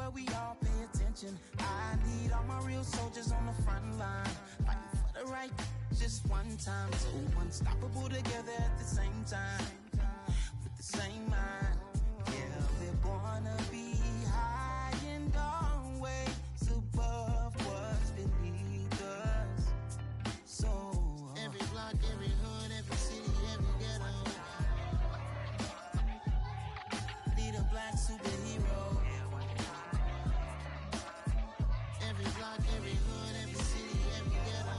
where we all pay attention. I need all my real soldiers on the front line, fighting for the right just one time. So unstoppable together at the same time, with the same mind. Yeah, we're born to be high and always above what's beneath us. So every block, every hood, every city, every ghetto need a black superhero. Every block, every hood, every city, every ghetto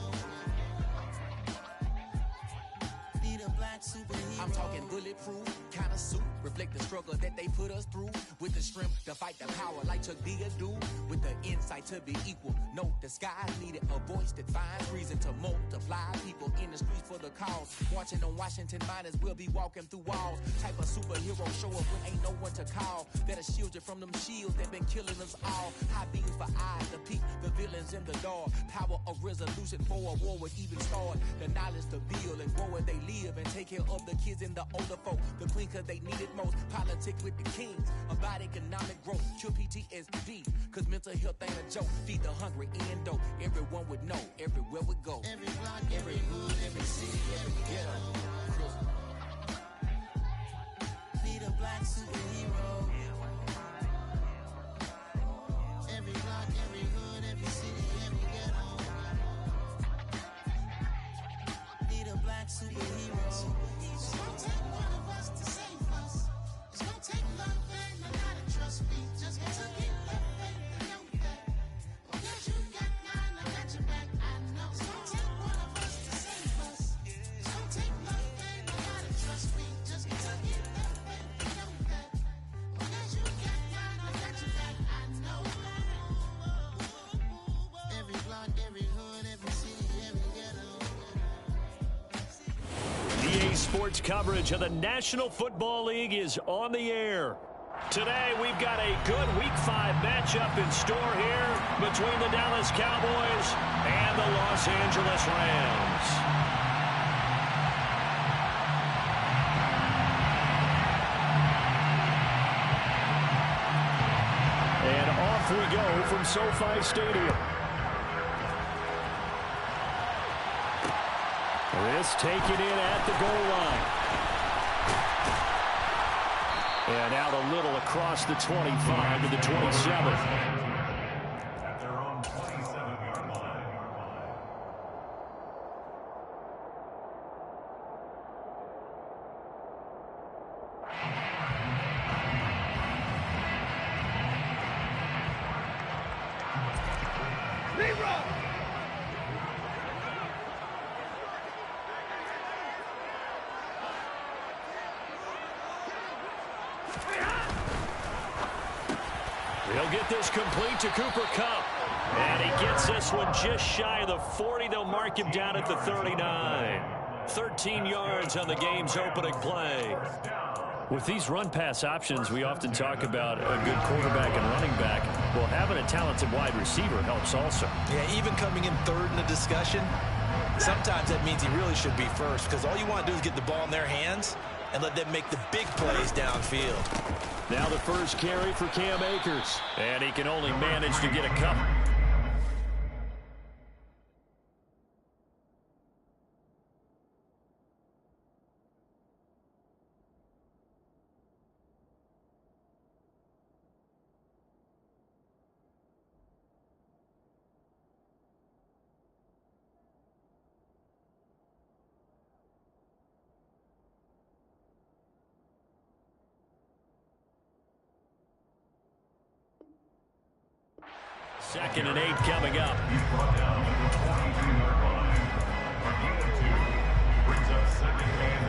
need a black superhero. I'm talking bulletproof kind of suit, reflect the struggle that they put us through, with the strength to fight the power like Chuck D do, with the insight to be equal. No disguise needed, a voice that finds reason to multiply people in the streets for the cause. Watching on Washington miners, we'll be walking through walls. Type of superhero show up when ain't no one to call. That'll shield you from them shields that been killing us all. High beams for eyes to peek the villains in the dark. Power of resolution for a war would even start. The knowledge to build and grow where they live and take care of the kids and the older folk. The queen cause they need it most. Politics with the kings about economic growth. Cure PTSD cause mental health ain't a joke. Feed the hungry and dope. Everyone would know everywhere we go. Every block, every hood, every city, every ghetto need a black superhero. Every block, every hood, every city, every ghetto need a black superhero. It's gonna take one of us to save us. It's gonna take love and a lot of trust. We just got to get love and know that. Because you got mine, I got your back. I know. It's gonna take one of us to save us. It's gonna take love and a lot of trust. We just got to get love and know that. Because you got mine, I got your back. I know. Every block, every hood, every city, every ghetto. EA Sports coverage of the National Football League is on the air. Today, we've got a good Week 5 matchup in store here between the Dallas Cowboys and the Los Angeles Rams. And off we go from SoFi Stadium. This taken in at the goal line. And out a little across the 25 to the 27. At their own 27-yard line. He'll get this complete to Cooper Kupp. And he gets this one just shy of the 40. They'll mark him down at the 39. 13 yards on the game's opening play. With these run-pass options, we often talk about a good quarterback and running back. Well, having a talented wide receiver helps also. Yeah, even coming in third in the discussion, sometimes that means he really should be first, because all you want to do is get the ball in their hands and let them make the big plays downfield. Now the first carry for Cam Akers. And he can only manage to get a couple. Second and 8 coming up. He's brought down to the 22-yard line. Our gain of 2 brings up second and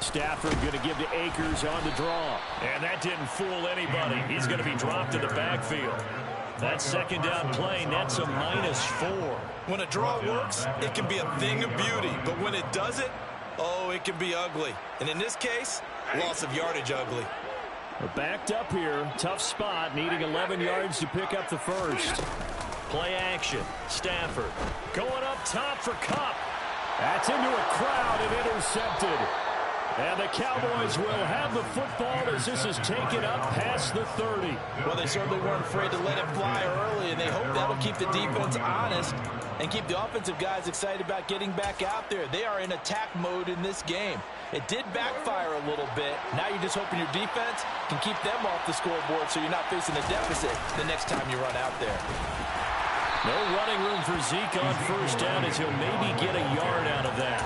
8. Stafford going to give to Akers on the draw. And that didn't fool anybody. He's going to be dropped in the backfield. That second down play nets a -4. When a draw works, it can be a thing of beauty. But when it doesn't, oh, it can be ugly. And in this case, loss of yardage ugly. We're backed up here. Tough spot, needing 11 yards to pick up the first. Play action. Stafford going up top for Kupp. That's into a crowd and intercepted. And the Cowboys will have the football as this is taken up past the 30. Well, they certainly weren't afraid to let it fly early, and they hope that'll keep the defense honest and keep the offensive guys excited about getting back out there. They are in attack mode in this game. It did backfire a little bit. Now you're just hoping your defense can keep them off the scoreboard so you're not facing a deficit the next time you run out there. No running room for Zeke on first down as he'll maybe get a yard out of that.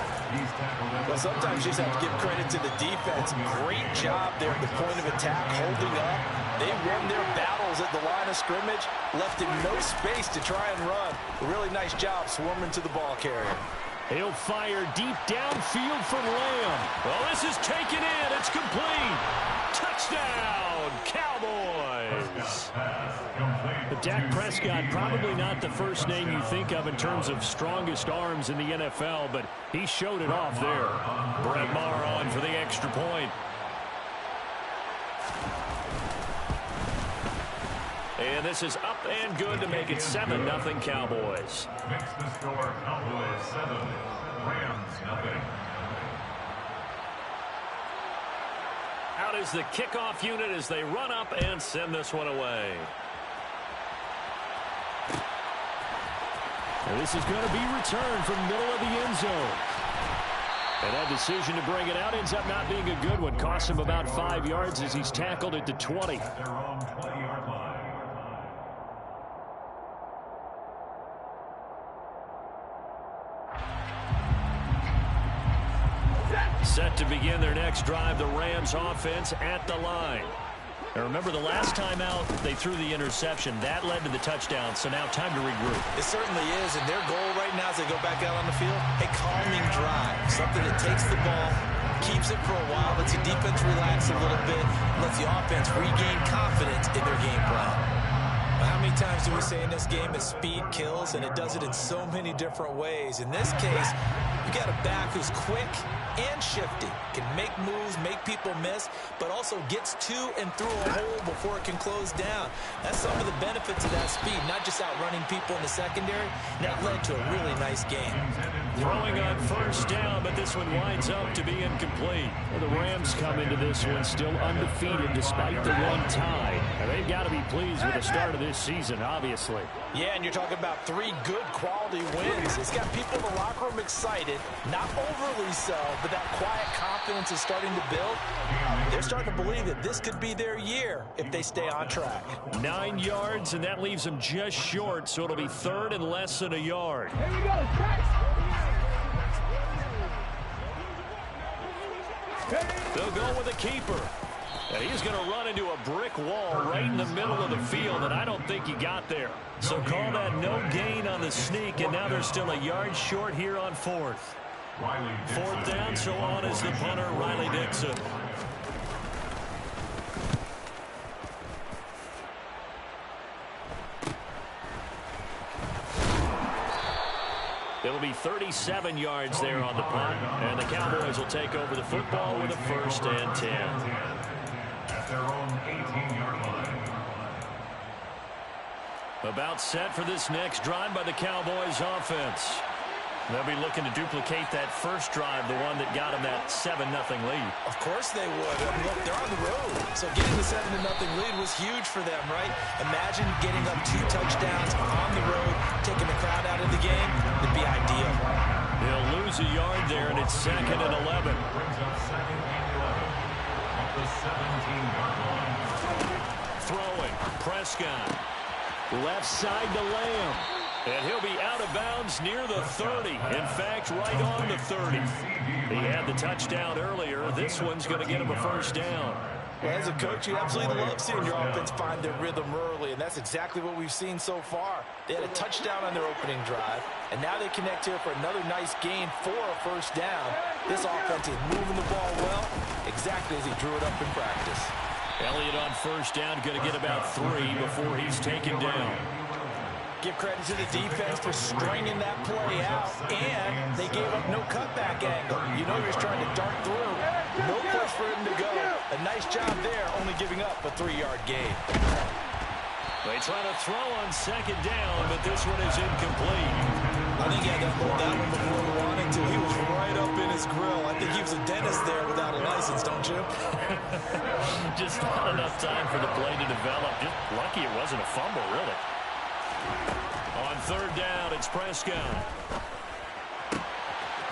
Well, sometimes you just have to give credit to the defense. Great job there at the point of attack, holding up. They won their battles at the line of scrimmage, left him no space to try and run. A really nice job swarming to the ball carrier. He'll fire deep downfield from Lamb. Well, this is taken in. It's complete. Touchdown, Cowboys. But Dak Prescott, probably not the first name you think of in terms of strongest arms in the NFL, but he showed it off there. Brett Maher on for the extra point. And this is up and good to make it 7-0 Cowboys. Makes the score Cowboys 7, Rams 0. Out is the kickoff unit as they run up and send this one away. And this is going to be returned from middle of the end zone. And that decision to bring it out ends up not being a good one. Costs him about 5 yards as he's tackled at the 20. At their own 20-yard line. Set to begin their next drive, the Rams offense at the line. Now remember, the last time out, they threw the interception. That led to the touchdown, so now time to regroup. It certainly is, and their goal right now as they go back out on the field, a calming drive, something that takes the ball, keeps it for a while, lets the defense relax a little bit, lets the offense regain confidence in their game plan. How many times do we say in this game that speed kills, and it does it in so many different ways? In this case, you got a back who's quick and shifty, can make moves, make people miss, but also gets to and through a hole before it can close down. That's some of the benefits of that speed, not just outrunning people in the secondary. That led to a really nice game. Throwing on first down, but this one winds up to be incomplete. Well, the Rams come into this one still undefeated despite the one tie. Now, they've got to be pleased with the start of this season, obviously. Yeah, and you're talking about 3 good quality wins. It's got people in the locker room excited, not overly so, but that quiet confidence is starting to build. They're starting to believe that this could be their year if they stay on track. 9 yards, and that leaves them just short, so it'll be third and less than a yard. Here we go, They'll go with a keeper. And he's going to run into a brick wall right in the middle of the field, and I don't think he got there. So call that no gain on the sneak, and now they're still a yard short here on fourth. Fourth down, so on is the punter, Riley Dixon. It'll be 37 yards there on the punt, and the Cowboys will take over the football with a 1st and 10. At their own 18-yard line. About set for this next drive by the Cowboys offense. They'll be looking to duplicate that first drive, the one that got them that 7-0 lead. Of course they would. I mean, look, they're on the road. So getting the 7-0 lead was huge for them, right? Imagine getting up 2 touchdowns on the road, taking the crowd out of the game. It'd be ideal. They'll lose a yard there, and it's 2nd and 11. Brings up 2nd and 11 at the 17-yard line. Throwing, Prescott. Left side to Lamb. And he'll be out of bounds near the 30. In fact, right on the 30. He had the touchdown earlier. This one's going to get him a 1st down. Well, as a coach, you absolutely love seeing your offense find their rhythm early, and that's exactly what we've seen so far. They had a touchdown on their opening drive, and now they connect here for another nice gain for a 1st down. This offense is moving the ball well, exactly as he drew it up in practice. Elliott on 1st down, going to get about 3 before he's taken down. Give credit to the defense for stringing that play out, and they gave up no cutback angle. You know he was trying to dart through. No push for him to go. A nice job there, only giving up a 3-yard gain. They try to throw on second down, but this one is incomplete. I think he had to hold that one before he wanted to. He was right up in his grill. I think he was a dentist there without a license, don't you? Just not enough time for the play to develop. Just lucky it wasn't a fumble, really. On third down, it's Prescott.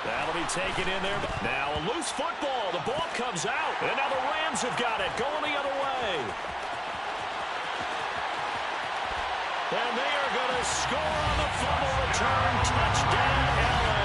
That'll be taken in there. Now a loose football. The ball comes out. And now the Rams have got it. Going the other way. And they are going to score on the fumble return. Touchdown, LA.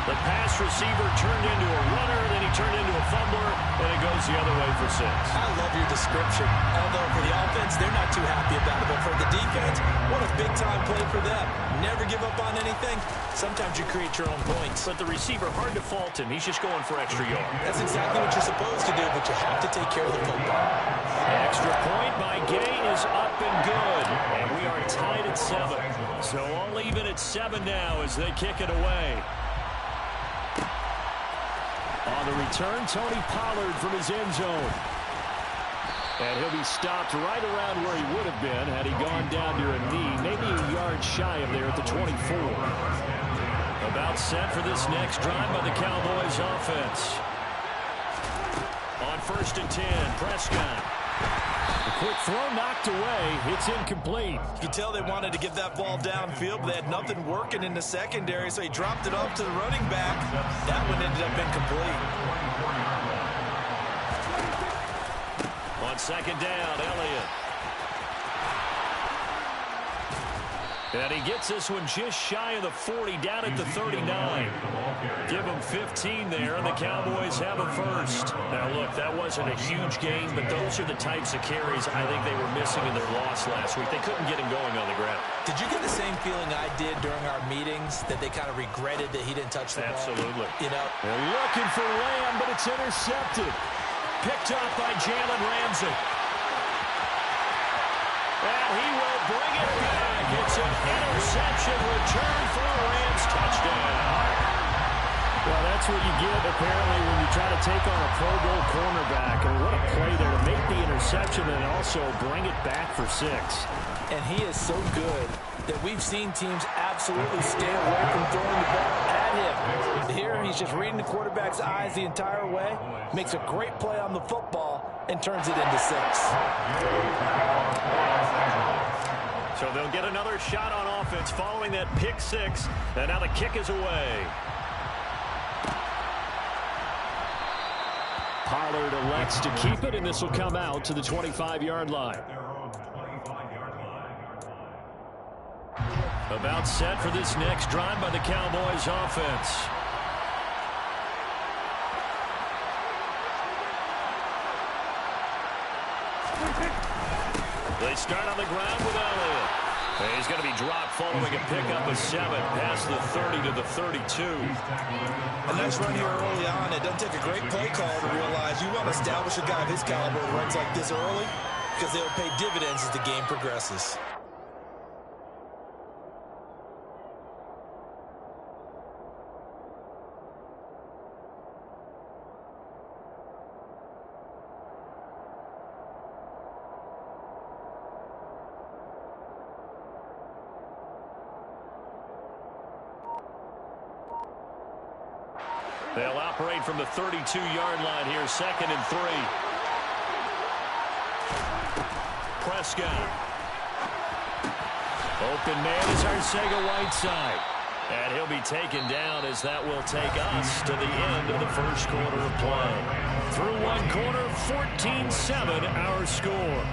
The pass receiver turned into a runner, then he turned into a fumbler, and it goes the other way for 6. I love your description. Although for the offense, they're not too happy about it. But for the defense, what a big-time play for them. Never give up on anything. Sometimes you create your own points. But the receiver, hard to fault him. He's just going for extra yard. That's exactly what you're supposed to do, but you have to take care of the football. Extra point by Gay is up and good. And we are tied at 7. So all even at 7 now as they kick it away. On the return, Tony Pollard from his end zone. And he'll be stopped right around where he would have been had he gone down to a knee, maybe a yard shy of there at the 24. About set for this next drive by the Cowboys offense. On 1st and 10, Prescott. The quick throw knocked away. It's incomplete. You could tell they wanted to get that ball downfield, but they had nothing working in the secondary, so he dropped it off to the running back. That one ended up incomplete. On second down, Elliott. And he gets this one just shy of the 40, down at the 39. Give him 15 there, and the Cowboys have a first. Now, look, that wasn't a huge gain, but those are the types of carries I think they were missing in their loss last week. They couldn't get him going on the ground. Did you get the same feeling I did during our meetings, that they kind of regretted that he didn't touch the ball? Absolutely. You know? They're looking for Lamb, but it's intercepted. Picked up by Jalen Ramsey. And he will bring it back. It's an interception return for a Rams touchdown. Well, that's what you get, apparently, when you try to take on a Pro Bowl cornerback. And what a play there to make the interception and also bring it back for 6. And he is so good that we've seen teams absolutely stay away from throwing the ball at him. Here, he's just reading the quarterback's eyes the entire way, makes a great play on the football, and turns it into 6. So they'll get another shot on offense following that pick 6, and now the kick is away. Pollard elects to keep it, and this will come out to the 25-yard line. About set for this next drive by the Cowboys offense. They start on the ground with Elliott. And he's going to be dropped following a pickup of 7 past the 30 to the 32. A nice run here early on. It doesn't take a great play call to realize you want to establish a guy of his caliber who runs like this early, because they'll pay dividends as the game progresses. They'll operate from the 32-yard line here, 2nd and 3. Prescott. Open man is Arcega-Whiteside. And he'll be taken down as that will take us to the end of the first quarter of play. Through one quarter, 14-7 our score.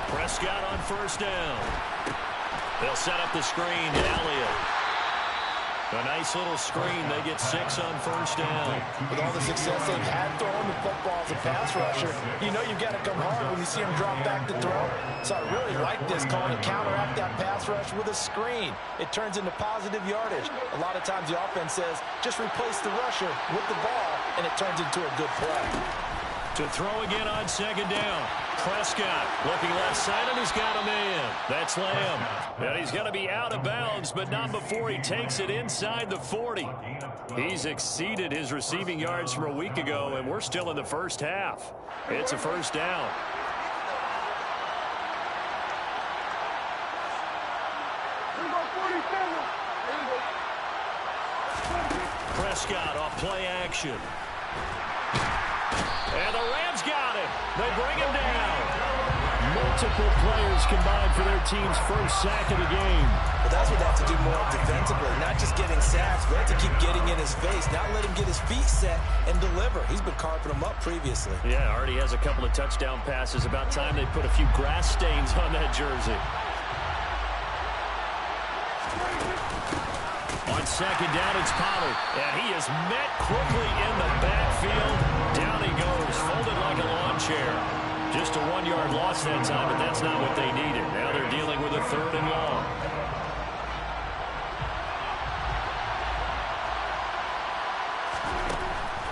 Prescott on first down. They'll set up the screen to Elliott. A nice little screen. They get 6 on first down. With all the success they've had throwing the football as a pass rusher, you know you've got to come hard when you see them drop back to throw. So I really like this, calling it counteract that pass rush with a screen. It turns into positive yardage. A lot of times the offense says, just replace the rusher with the ball, and it turns into a good play. To throw again on second down. Prescott looking left side, and he's got a man. That's Lamb. And he's going to be out of bounds, but not before he takes it inside the 40. He's exceeded his receiving yards from a week ago, and we're still in the first half. It's a first down. Prescott off play action. And the Rams got him. They bring him down. Multiple players combined for their team's first sack of the game. But that's what they have to do more defensively. Not just getting sacks, but to keep getting in his face. Not let him get his feet set and deliver. He's been carving them up previously. Yeah, already has a couple of touchdown passes. About time they put a few grass stains on that jersey. On second down, it's Pollard. And he is met quickly in the backfield. Down he goes, folded like a lawn chair. Just a 1-yard loss that time, but that's not what they needed. Now they're dealing with a 3rd and long.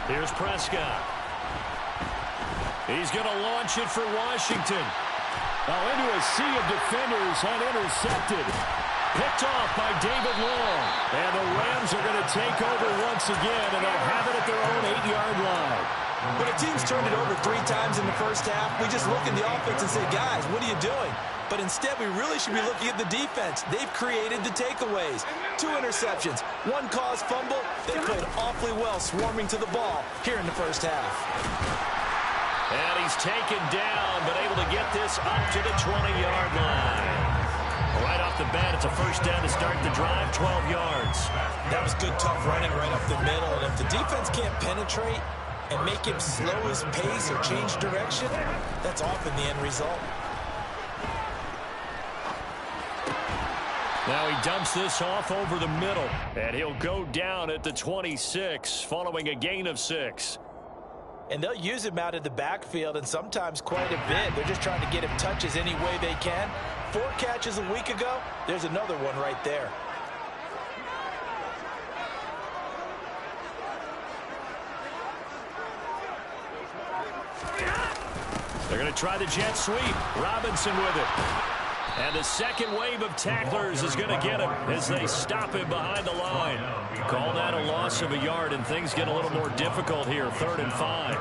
Here's Prescott. He's going to launch it for Washington. Now into a sea of defenders and intercepted. Picked off by David Long. And the Rams are going to take over once again, and they'll have it at their own 8-yard line. When a team's turned it over 3 times in the first half, we just look at the offense and say, guys, what are you doing? But instead, we really should be looking at the defense. They've created the takeaways. 2 interceptions, 1 caused fumble. They played awfully well swarming to the ball here in the first half. And he's taken down, but able to get this up to the 20-yard line. Right off the bat, it's a first down to start the drive, 12 yards. That was good, tough running right up the middle. And if the defense can't penetrate and make him slow his pace or change direction, that's often the end result. Now he dumps this off over the middle, and he'll go down at the 26, following a gain of 6. And they'll use him out of the backfield, and sometimes quite a bit. They're just trying to get him touches any way they can. 4 catches a week ago, there's another one right there. They're going to try the jet sweep. Robinson with it. And the second wave of tacklers is going to get him as they stop him behind the line. Call that a loss of a yard, and things get a little more difficult here, 3rd and 5.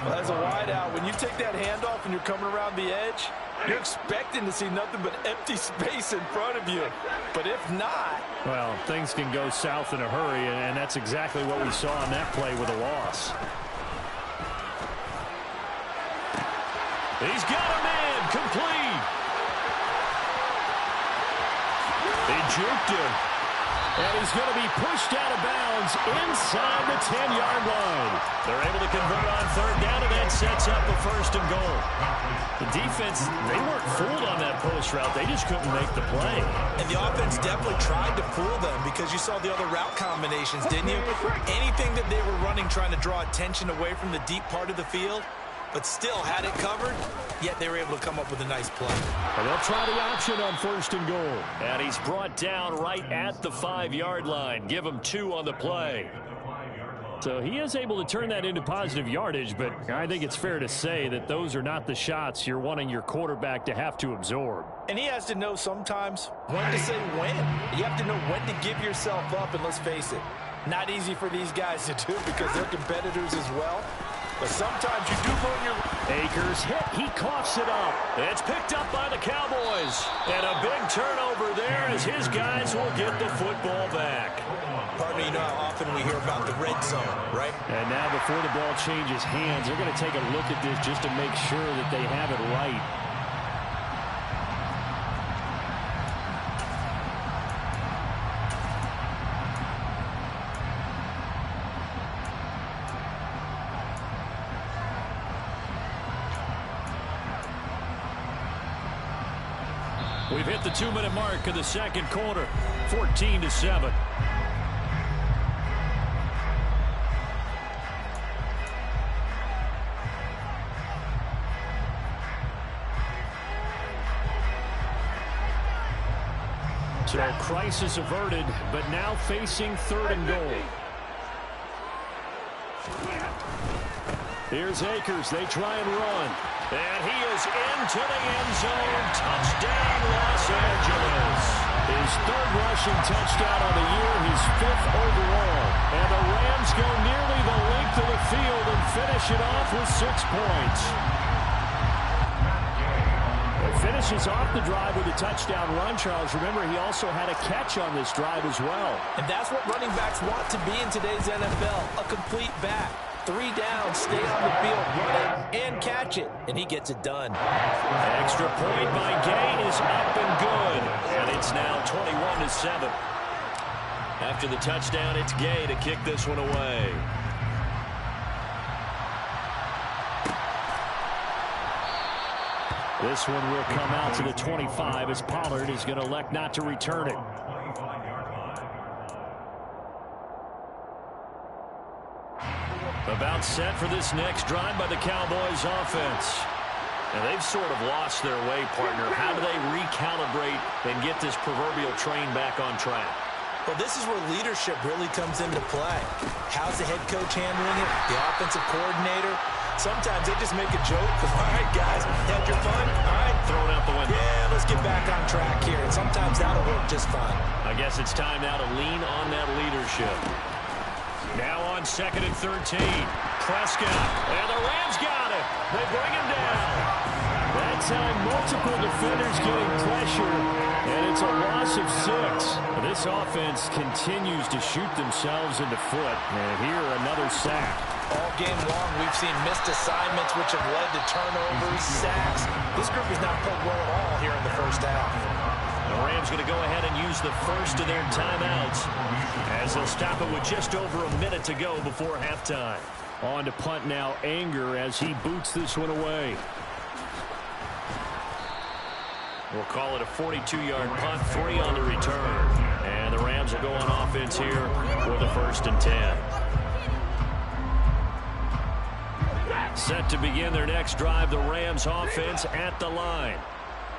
Well, as a wideout, when you take that handoff and you're coming around the edge, you're expecting to see nothing but empty space in front of you. But if not... well, things can go south in a hurry, and that's exactly what we saw on that play with a loss. He's got a man, complete. He juked him. And he's going to be pushed out of bounds inside the 10-yard line. They're able to convert on 3rd down, and that sets up a 1st and goal. The defense, they weren't fooled on that post route. They just couldn't make the play. And the offense definitely tried to fool them because you saw the other route combinations, didn't you? Anything that they were running trying to draw attention away from the deep part of the field, but still had it covered, yet they were able to come up with a nice play. And they'll try the option on 1st and goal. And he's brought down right at the 5-yard line. Give him 2 on the play. So he is able to turn that into positive yardage, but I think it's fair to say that those are not the shots you're wanting your quarterback to have to absorb. And he has to know sometimes when to say when. You have to know when to give yourself up, and let's face it, not easy for these guys to do because they're competitors as well. But sometimes you do burn your... Akers hit. He coughs it up. It's picked up by the Cowboys. And a big turnover there as his guys will get the football back. Partner, you know how often we hear about the red zone, right? And now before the ball changes hands, they're going to take a look at this just to make sure that they have it right. We've hit the 2-minute mark of the second quarter, 14-7. So crisis averted, but now facing 3rd and goal. Here's Akers. They try and run. And he is into the end zone. Touchdown, Los Angeles. His 3rd rushing touchdown on the year, his 5th overall. And the Rams go nearly the length of the field and finish it off with 6 points. Finishes off the drive with a touchdown run, Charles. Remember, he also had a catch on this drive as well. And that's what running backs want to be in today's NFL, a complete back. 3 downs, stay on the field, run it, and catch it. And he gets it done. Extra point by Gay is up and good. And it's now 21-7. After the touchdown, it's Gay to kick this one away. This one will come out to the 25 as Pollard is going to elect not to return it. About set for this next drive by the Cowboys offense. And they've sort of lost their way, partner. How do they recalibrate and get this proverbial train back on track? Well, this is where leadership really comes into play. How's the head coach handling it? The offensive coordinator? Sometimes they just make a joke. All right, guys, had your fun? All right. Throw it out the window. Yeah, let's get back on track here. And sometimes that'll work just fine. I guess it's time now to lean on that leadership. Now on 2nd and 13. Prescott. And the Rams got him. They bring him down. That time, multiple defenders getting pressure, and it's a loss of 6. This offense continues to shoot themselves in the foot. And here, another sack. All game long, we've seen missed assignments, which have led to turnovers, sacks. This group has not played well at all here in the first half. The Rams going to go ahead and use the first of their timeouts as they'll stop it with just over a minute to go before halftime. On to punt now, Anger, as he boots this one away. We'll call it a 42-yard punt, 3 on the return. And the Rams will go on offense here with a 1st and 10. Set to begin their next drive, the Rams offense at the line.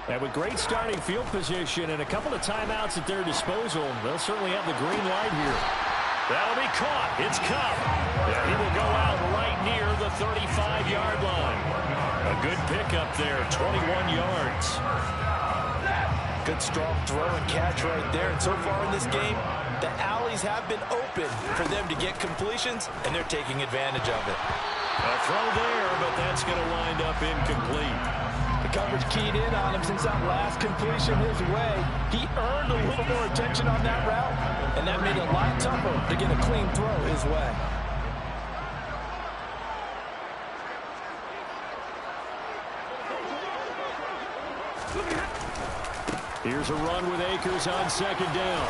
And with great starting field position and a couple of timeouts at their disposal, they'll certainly have the green light here. That'll be caught. It's Cup. And he will go out right near the 35-yard line. A good pickup there, 21 yards. Good strong throw and catch right there. And so far in this game, the alleys have been open for them to get completions, and they're taking advantage of it. A throw there, but that's going to wind up incomplete. The coverage keyed in on him since that last completion his way. He earned a little more attention on that route, and that made it a lot tougher to get a clean throw his way. Here's a run with Akers on 2nd down.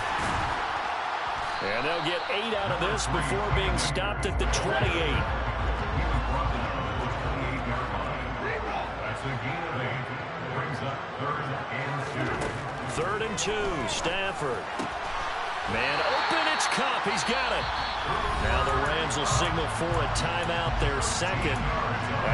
And they'll get 8 out of this before being stopped at the 28. Third and 2, Stafford. Man open, it's Cup. He's got it. Now the Rams will signal for a timeout, their 2nd,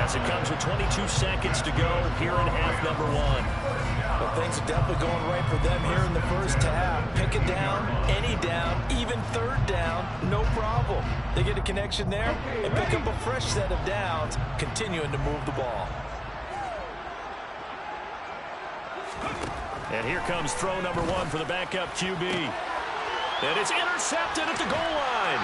as it comes with 22 seconds to go here in half number 1. Well, things are definitely going right for them here in the first half. Pick it down, any down, even 3rd down, no problem. They get a connection there and pick up a fresh set of downs, continuing to move the ball. And here comes throw number 1 for the backup QB. And it's intercepted at the goal line.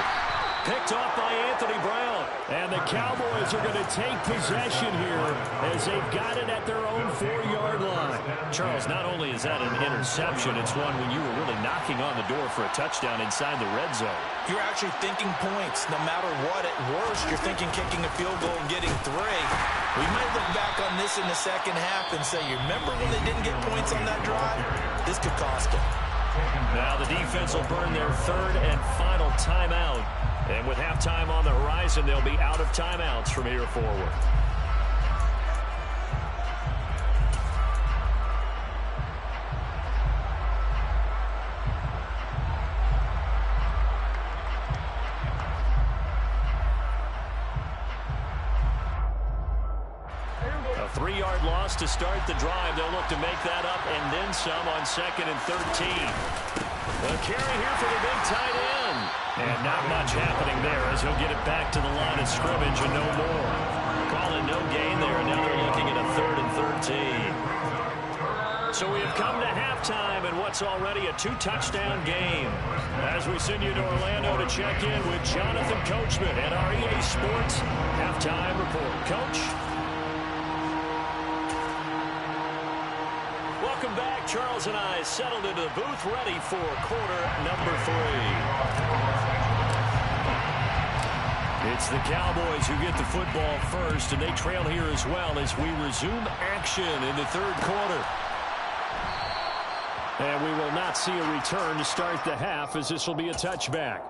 Picked off by Anthony Brown. And the Cowboys are going to take possession here as they've got it at their own 4-yard line. Charles, not only is that an interception, it's one when you were really knocking on the door for a touchdown inside the red zone. You're actually thinking points. No matter what, at worst, you're thinking kicking a field goal and getting 3. We might look back on this in the second half and say, you remember when they didn't get points on that drive? This could cost them. Now the defense will burn their 3rd and final timeout. And with halftime on the horizon, they'll be out of timeouts from here forward. A 3-yard loss to start the drive. They'll look to make that up and then some on 2nd and 13. A carry here for the big tight end. And not much happening there as he'll get it back to the line of scrimmage and no more. Calling no gain there, and now they're looking at a 3rd and 13. So we have come to halftime in what's already a 2-touchdown game. As we send you to Orlando to check in with Jonathan Coachman at our EA Sports Halftime Report. Coach? Welcome back. Charles and I settled into the booth, ready for quarter number 3. It's the Cowboys who get the football first, and they trail here as well as we resume action in the 3rd quarter. And we will not see a return to start the half, as this will be a touchback.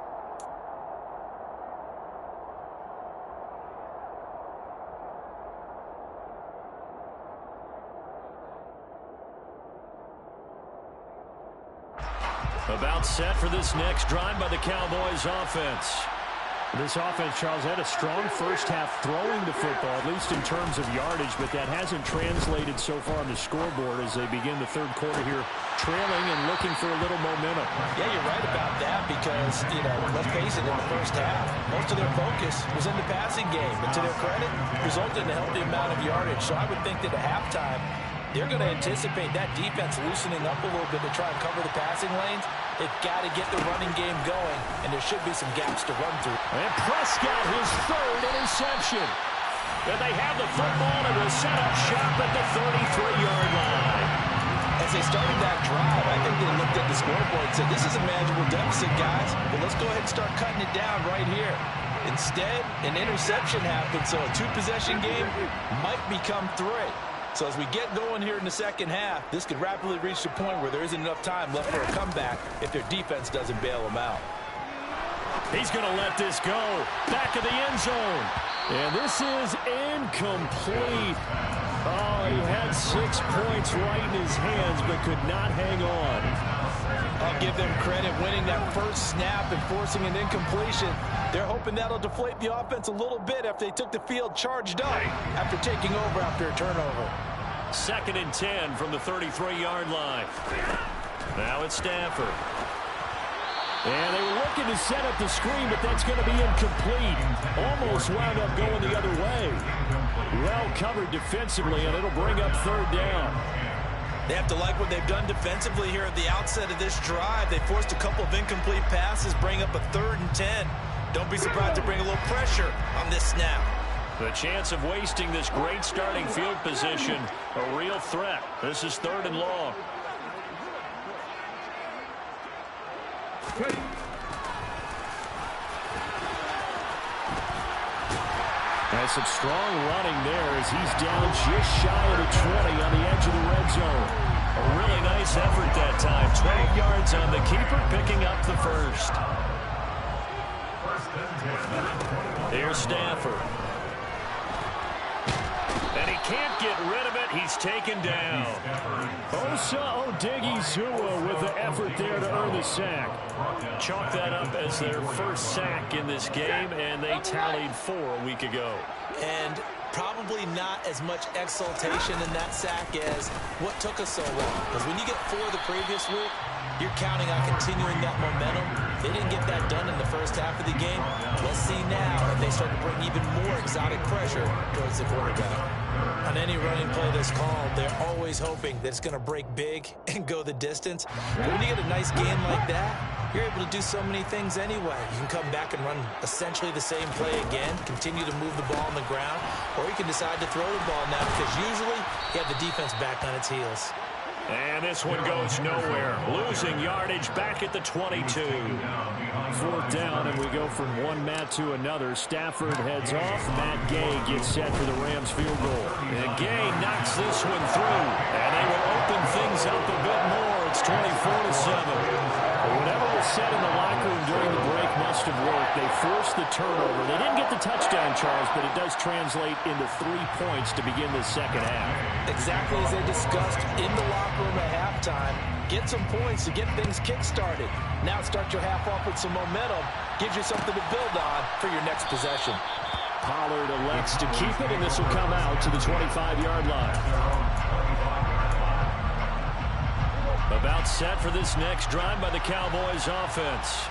About set for this next drive by the Cowboys offense. This offense, Charles, had a strong first half throwing the football, at least in terms of yardage, but that hasn't translated so far on the scoreboard as they begin the 3rd quarter here, trailing and looking for a little momentum. Yeah, you're right about that because, let's face it, in the first half, most of their focus was in the passing game. But to their credit, resulted in a healthy amount of yardage. So I would think that at halftime, they're going to anticipate that defense loosening up a little bit to try and cover the passing lanes. They've got to get the running game going, and there should be some gaps to run through. And Prescott, his 3rd interception. And they have the football and will set up shop at the 33-yard line. As they started that drive, I think they looked at the scoreboard and said, this is a manageable deficit, guys, but let's go ahead and start cutting it down right here. Instead, an interception happened, so a 2-possession game might become 3. So as we get going here in the second half, this could rapidly reach the point where there isn't enough time left for a comeback if their defense doesn't bail them out. He's going to let this go. Back of the end zone. And this is incomplete. Oh, he had 6 points right in his hands but could not hang on. I'll give them credit winning that first snap and forcing an incompletion. They're hoping that'll deflate the offense a little bit after they took the field charged up after taking over after a turnover. 2nd and 10 from the 33-yard line. Now it's Stafford. And they were looking to set up the screen, but that's going to be incomplete. Almost wound up going the other way. Well covered defensively, and it'll bring up 3rd down. They have to like what they've done defensively here at the outset of this drive. They forced a couple of incomplete passes, bring up a 3rd and 10. Don't be surprised to bring a little pressure on this snap. The chance of wasting this great starting field position, a real threat. This is 3rd and long. And some strong running there as he's down just shy of the 20 on the edge of the red zone. A really nice effort that time. 12 yards on the keeper, picking up the 1st. Here's Stafford. And he can't get rid of it. He's taken down. Osa Odighizuwa with the effort there to earn the sack. Chalk that up as their first sack in this game, and they tallied 4 a week ago. And probably not as much exultation in that sack as what took us so long. Because when you get 4 the previous week, you're counting on continuing that momentum. They didn't get that done in the first half of the game. Let's see now if they start to bring even more exotic pressure towards the quarterback. On any running play that's called, they're always hoping that it's going to break big and go the distance. But when you get a nice game like that, you're able to do so many things anyway. You can come back and run essentially the same play again, continue to move the ball on the ground, or you can decide to throw the ball now because usually you have the defense back on its heels. And this one goes nowhere. Losing yardage back at the 22. 4th down, and we go from one Matt to another. Stafford heads off. Matt Gay gets set for the Rams field goal. And Gay knocks this one through. And they will open things up a bit more. It's 24-7. Whatever was said in the locker room during the break must have worked. They forced the turnover. They didn't get the touchdown, Charles, but it does translate into 3 points to begin the second half. Exactly as they discussed in the locker room at halftime. Get some points to get things kick-started. Now start your half off with some momentum. Gives you something to build on for your next possession. Pollard elects to keep it, and this will come out to the 25-yard line. get set for this next drive by the Cowboys offense.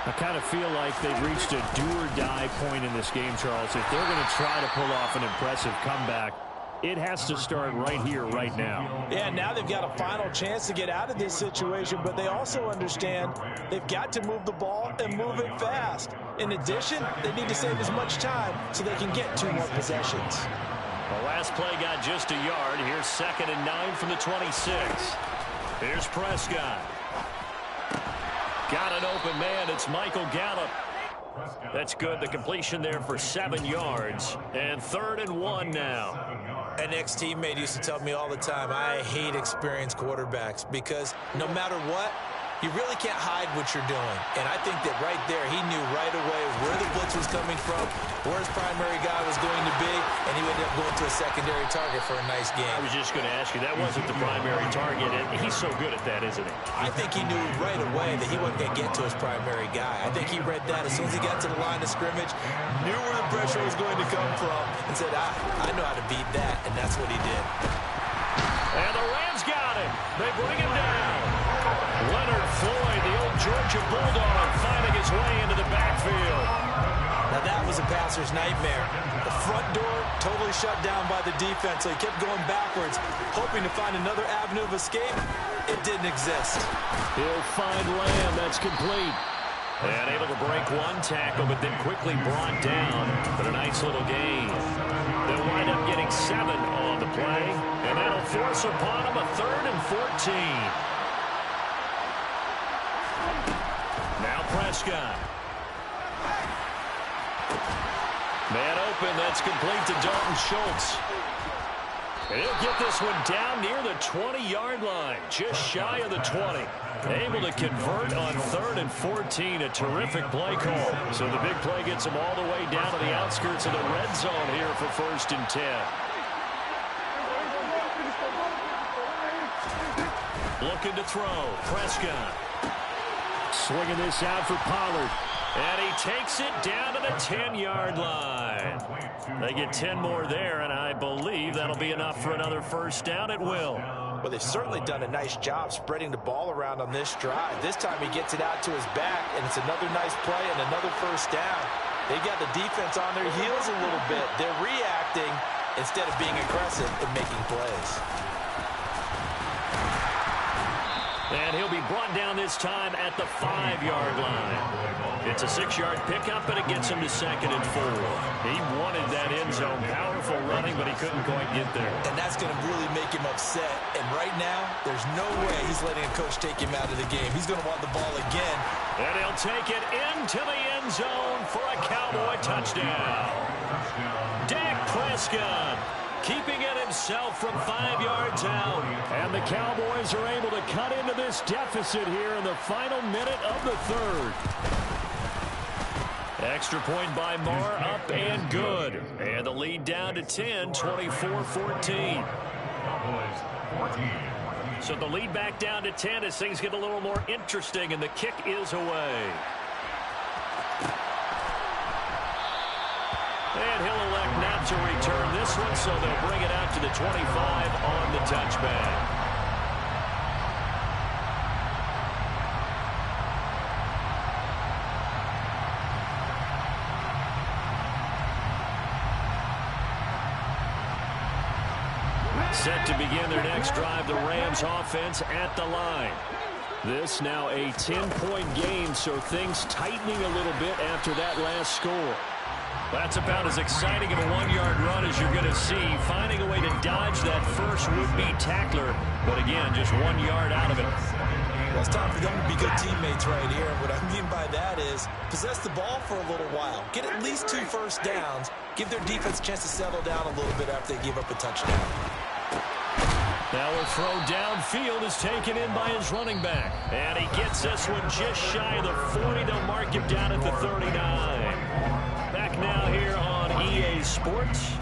I kind of feel like they've reached a do-or-die point in this game, Charles. If they're going to try to pull off an impressive comeback, it has to start right here, right now. Yeah, now they've got a final chance to get out of this situation, but they also understand they've got to move the ball and move it fast. In addition, they need to save as much time so they can get 2 more possessions. The last play got just a yard. Here's 2nd and 9 from the 26. Here's Prescott. Got an open man. It's Michael Gallup. That's good. The completion there for 7 yards. And 3rd and 1 now. An ex-teammate used to tell me all the time, I hate experienced quarterbacks because no matter what, you really can't hide what you're doing. And I think that right there, he knew right away where the blitz was coming from, where his primary guy was going to be, and he ended up going to a secondary target for a nice game. I was just going to ask you, that wasn't the primary target, and he's so good at that, isn't he? I think he knew right away that he wasn't going to get to his primary guy. I think he read that as soon as he got to the line of scrimmage, knew where the pressure was going to come from, and said, I know how to beat that, and that's what he did. And the Rams got him. They bring him down. Leonard Floyd, the old Georgia Bulldog, finding his way into the backfield. Now that was a passer's nightmare. The front door totally shut down by the defense, so he kept going backwards, hoping to find another avenue of escape. It didn't exist. He'll find Lamb. That's complete. And able to break 1 tackle, but then quickly brought down. But a nice little gain. They'll wind up getting 7 on the play, and that'll force upon him a 3rd and 14. Now Prescott. Man open, that's complete to Dalton Schultz. And he'll get this one down near the 20-yard line, just shy of the 20. Able to convert on 3rd and 14, a terrific play call. So the big play gets him all the way down to the outskirts of the red zone here for 1st and 10. Looking to throw, Prescott. Swinging this out for Pollard. And he takes it down to the 10-yard line. They get 10 more there, and I believe that'll be enough for another 1st down. It will. Well, they've certainly done a nice job spreading the ball around on this drive. This time he gets it out to his back, and it's another nice play and another 1st down. They've got the defense on their heels a little bit. They're reacting instead of being aggressive and making plays. And he'll be brought down this time at the 5-yard line. It's a 6-yard pickup, but it gets him to 2nd and 4. He wanted that end zone. Powerful running, but he couldn't quite get there. And that's going to really make him upset. And right now, there's no way he's letting a coach take him out of the game. He's going to want the ball again. And he'll take it into the end zone for a Cowboy touchdown. Dak Prescott keeping it himself from 5 yards out. And the Cowboys are able to cut into this deficit here in the final minute of the 3rd. Extra point by Marr, up and good. And the lead down to 10, 24-14. So the lead back down to 10 as things get a little more interesting, and the kick is away. And he'll elect not to return this one, so they'll bring it out to the 25 on the touchback. Set to begin their next drive, the Rams offense at the line. This now a 10-point game, so things tightening a little bit after that last score. That's about as exciting of a 1-yard run as you're going to see, finding a way to dodge that first would-be tackler, but again, just 1 yard out of it. Well, it's time for them to be good teammates right here. And what I mean by that is possess the ball for a little while. Get at least 2 first downs. Give their defense a chance to settle down a little bit after they give up a touchdown. Now a throw downfield is taken in by his running back. And he gets this one just shy of the 40. They'll mark him down at the 39. Back now here on EA Sports.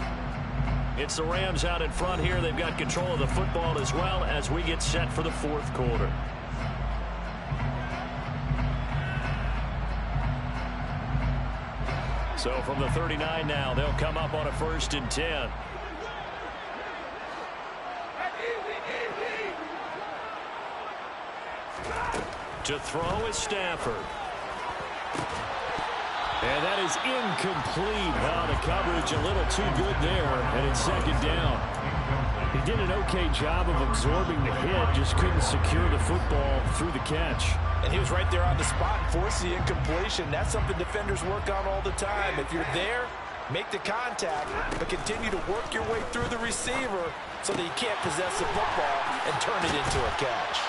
It's the Rams out in front here. They've got control of the football as well as we get set for the 4th quarter. So from the 39 now, they'll come up on a 1st and 10. To throw is Stafford. And that is incomplete. The coverage a little too good there, and it's second down. He did an okay job of absorbing the hit, just couldn't secure the football through the catch. And he was right there on the spot and forced the incompletion. That's something defenders work on all the time. If you're there, make the contact, but continue to work your way through the receiver so that you can't possess the football and turn it into a catch.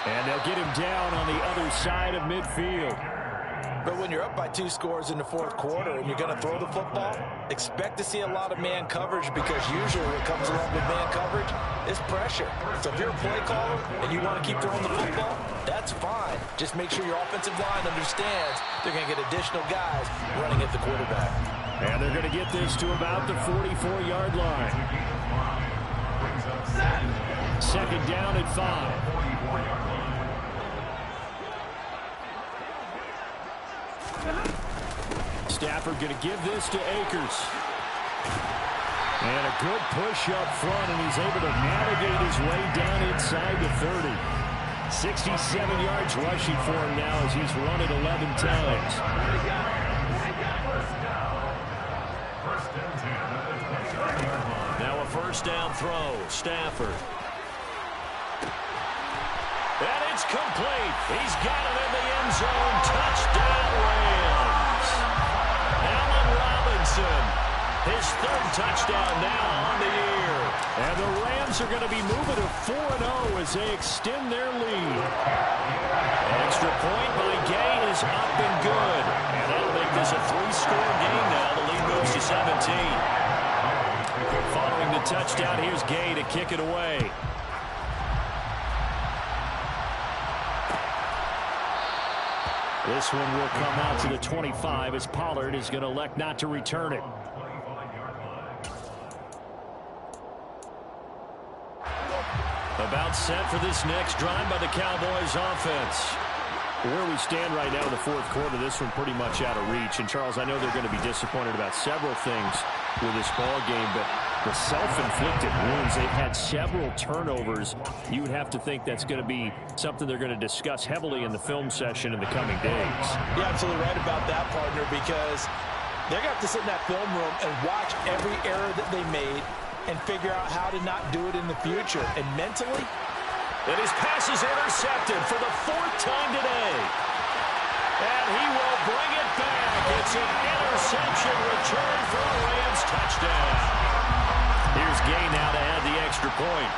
And they'll get him down on the other side of midfield. But when you're up by 2 scores in the fourth quarter and you're going to throw the football, expect to see a lot of man coverage, because usually what comes along with man coverage is pressure. So if you're a play caller and you want to keep throwing the football, that's fine. Just make sure your offensive line understands they're going to get additional guys running at the quarterback. And they're going to get this to about the 44-yard line. Second down at 5. Stafford going to give this to Akers. And a good push up front, and he's able to navigate his way down inside the 30. 67 yards rushing for him now as he's run it 11 times. Now a first down throw. Stafford. And it's complete. He's got it in the end zone. Touchdown, Rams. Allen Robinson, his 3rd touchdown now on the year. And the Rams are going to be moving to 4-0 as they extend their lead. Extra point by Gay is up and good. And that'll make this a 3-score game now. The lead moves to 17. Following the touchdown, here's Gay to kick it away. This one will come out to the 25 as Pollard is going to elect not to return it. About set for this next drive by the Cowboys offense. Where we stand right now in the fourth quarter, this one pretty much out of reach. And, Charles, I know they're going to be disappointed about several things with this ball game, but the self-inflicted wounds, they've had several turnovers. You would have to think that's going to be something they're going to discuss heavily in the film session in the coming days. You're absolutely right about that, partner, because they're going to have to sit in that film room and watch every error that they made and figure out how to not do it in the future. And mentally, and his pass is intercepted for the 4th time today. And he will bring it back. It's an interception return for a Rams touchdown. Here's Gay now to add the extra point.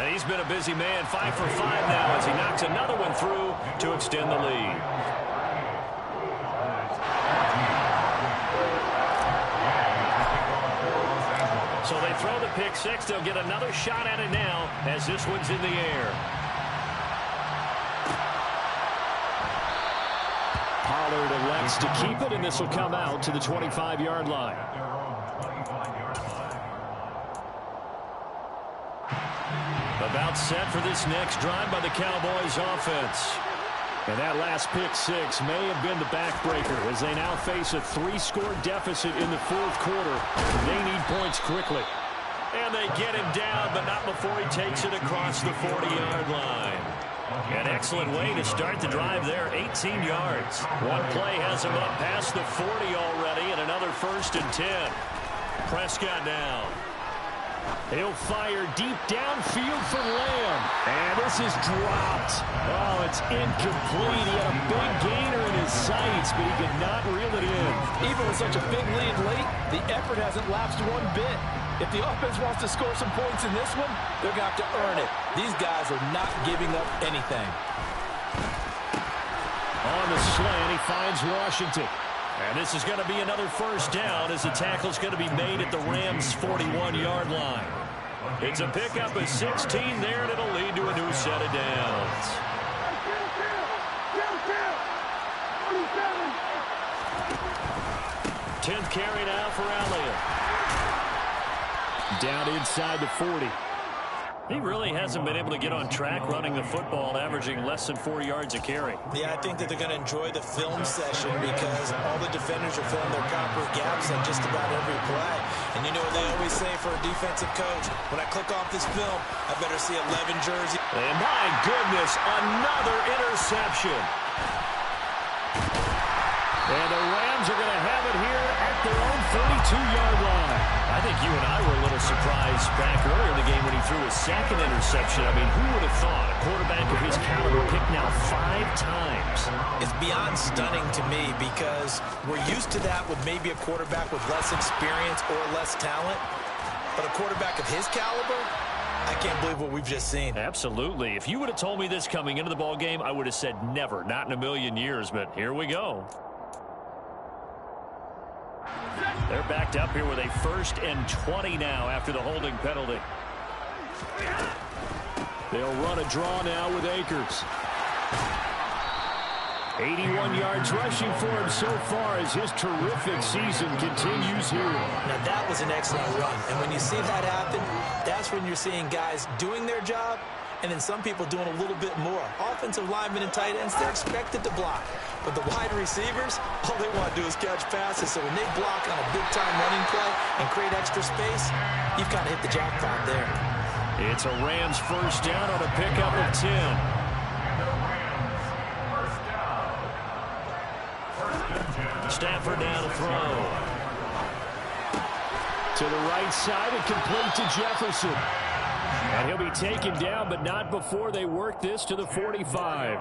And he's been a busy man, 5 for 5 now as he knocks another one through to extend the lead. So they throw the pick 6. They'll get another shot at it now as this one's in the air. Pollard elects to keep it, and this will come out to the 25-yard line. About set for this next drive by the Cowboys offense. And that last pick 6 may have been the backbreaker as they now face a 3-score deficit in the fourth quarter. They need points quickly. And they get him down, but not before he takes it across the 40-yard line. An excellent way to start the drive there, 18 yards. One play has him up past the 40 already, and another 1st and 10. Prescott now. He'll fire deep downfield for Lamb. And this is dropped. Oh, it's incomplete. He had a big gainer in his sights, but he could not reel it in. even with such a big lead late, the effort hasn't lapsed one bit. If the offense wants to score some points in this one, they're going to have to earn it. These guys are not giving up anything. On the slant, he finds Washington. And this is going to be another first down as the tackle's going to be made at the Rams' 41-yard line. It's a pickup of 16 there, and it'll lead to a new set of downs. Tenth carry now for Elliott. Down inside the 40. He really hasn't been able to get on track running the football, averaging less than 4 yards a carry. Yeah, I think that they're going to enjoy the film session because all the defenders are filling their proper gaps on just about every play. And you know what they always say for a defensive coach? When I click off this film, I better see 11 jersey. And my goodness, another interception. And the Rams are going to have it here at their own 32-yard line. I think you and I were a little surprised back earlier in the game when he threw his second interception. I mean, who would have thought a quarterback of his caliber picked now 5 times? It's beyond stunning to me because we're used to that with maybe a quarterback with less experience or less talent. But a quarterback of his caliber, I can't believe what we've just seen. Absolutely. If you would have told me this coming into the ball game, I would have said never, not in a million years. But here we go. They're backed up here with a 1st and 20 now after the holding penalty. They'll run a draw now with Akers. 81 yards rushing for him so far as his terrific season continues here. Now that was an excellent run. And when you see that happen, that's when you're seeing guys doing their job and then some people doing a little bit more. Offensive linemen and tight ends, they're expected to block. But the wide receivers, all they want to do is catch passes. So when they block on a big-time running play and create extra space, you've kind of hit the jackpot there. It's a Rams 1st down on a pickup of 10. Stafford down to throw. To the right side and complete to Jefferson. And he'll be taken down, but not before they work this to the 45.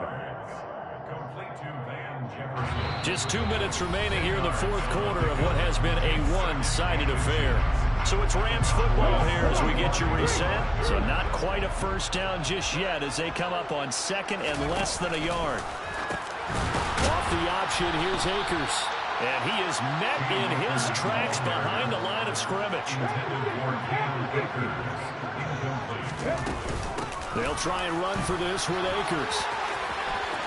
Just 2 minutes remaining here in the 4th quarter of what has been a one-sided affair. So it's Rams football here as we get you reset. So not quite a 1st down just yet as they come up on 2nd and less than a yard. Off the option, here's Akers. And he is met in his tracks behind the line of scrimmage. They'll try and run for this with Akers.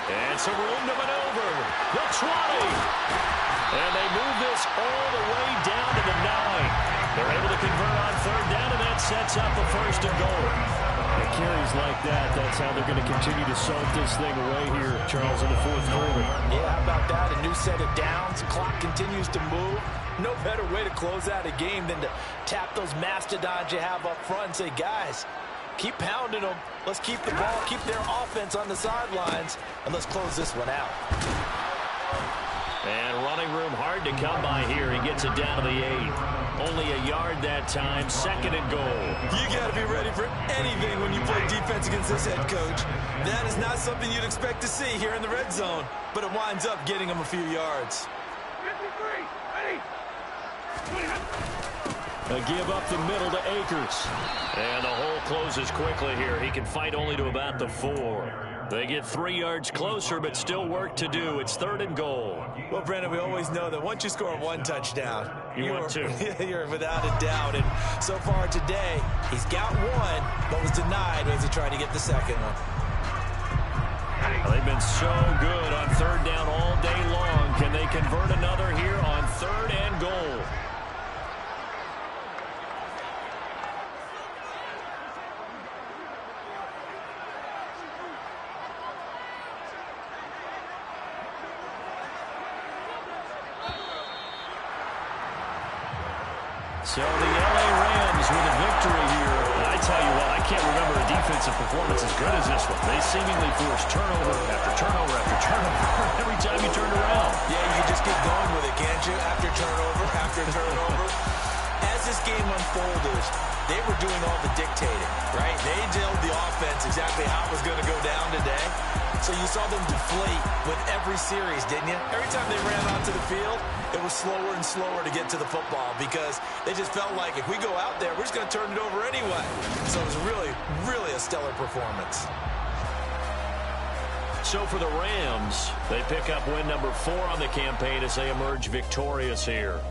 And some room to maneuver. The 20. And they move this all the way down to the 9. They're able to convert on 3rd down, and that sets up a 1st and goal. And carries like that, that's how they're going to continue to salt this thing away here, Charles, in the 4th quarter. Yeah, how about that? A new set of downs. Clock continues to move. No better way to close out a game than to tap those mastodons you have up front and say, guys, keep pounding them. Let's keep the ball, keep their offense on the sidelines, and let's close this one out. And running room hard to come by here. He gets it down to the 8. Only a yard that time, 2nd and goal. You got to be ready for anything when you play defense against this head coach. That is not something you'd expect to see here in the red zone, but it winds up getting him a few yards. A give up the middle to Akers. And the hole closes quickly here. He can fight only to about the 4. They get 3 yards closer, but still work to do. It's 3rd and goal. Well, Brandon, we always know that once you score 1 touchdown, want 2. You're without a doubt. And so far today, he's got 1, but was denied as he tried to get the 2nd one. They've been so good on 3rd down all day long. Can they convert another here on 3rd and goal? So the L.A. Rams with a victory here. I tell you what, I can't remember a defensive performance as good as this one. They seemingly forced turnover after turnover after turnover every time you turned around. Yeah, you can just keep going with it, can't you? After turnover, after turnover. As this game unfolded, they were doing all the dictating, right? They told the offense exactly how it was going to go down today. So you saw them deflate with every series, didn't you? Every time they ran onto the field, it was slower and slower to get to the football because they just felt like if we go out there, we're just going to turn it over anyway. So it was really, really a stellar performance. So for the Rams, they pick up win number 4 on the campaign as they emerge victorious here.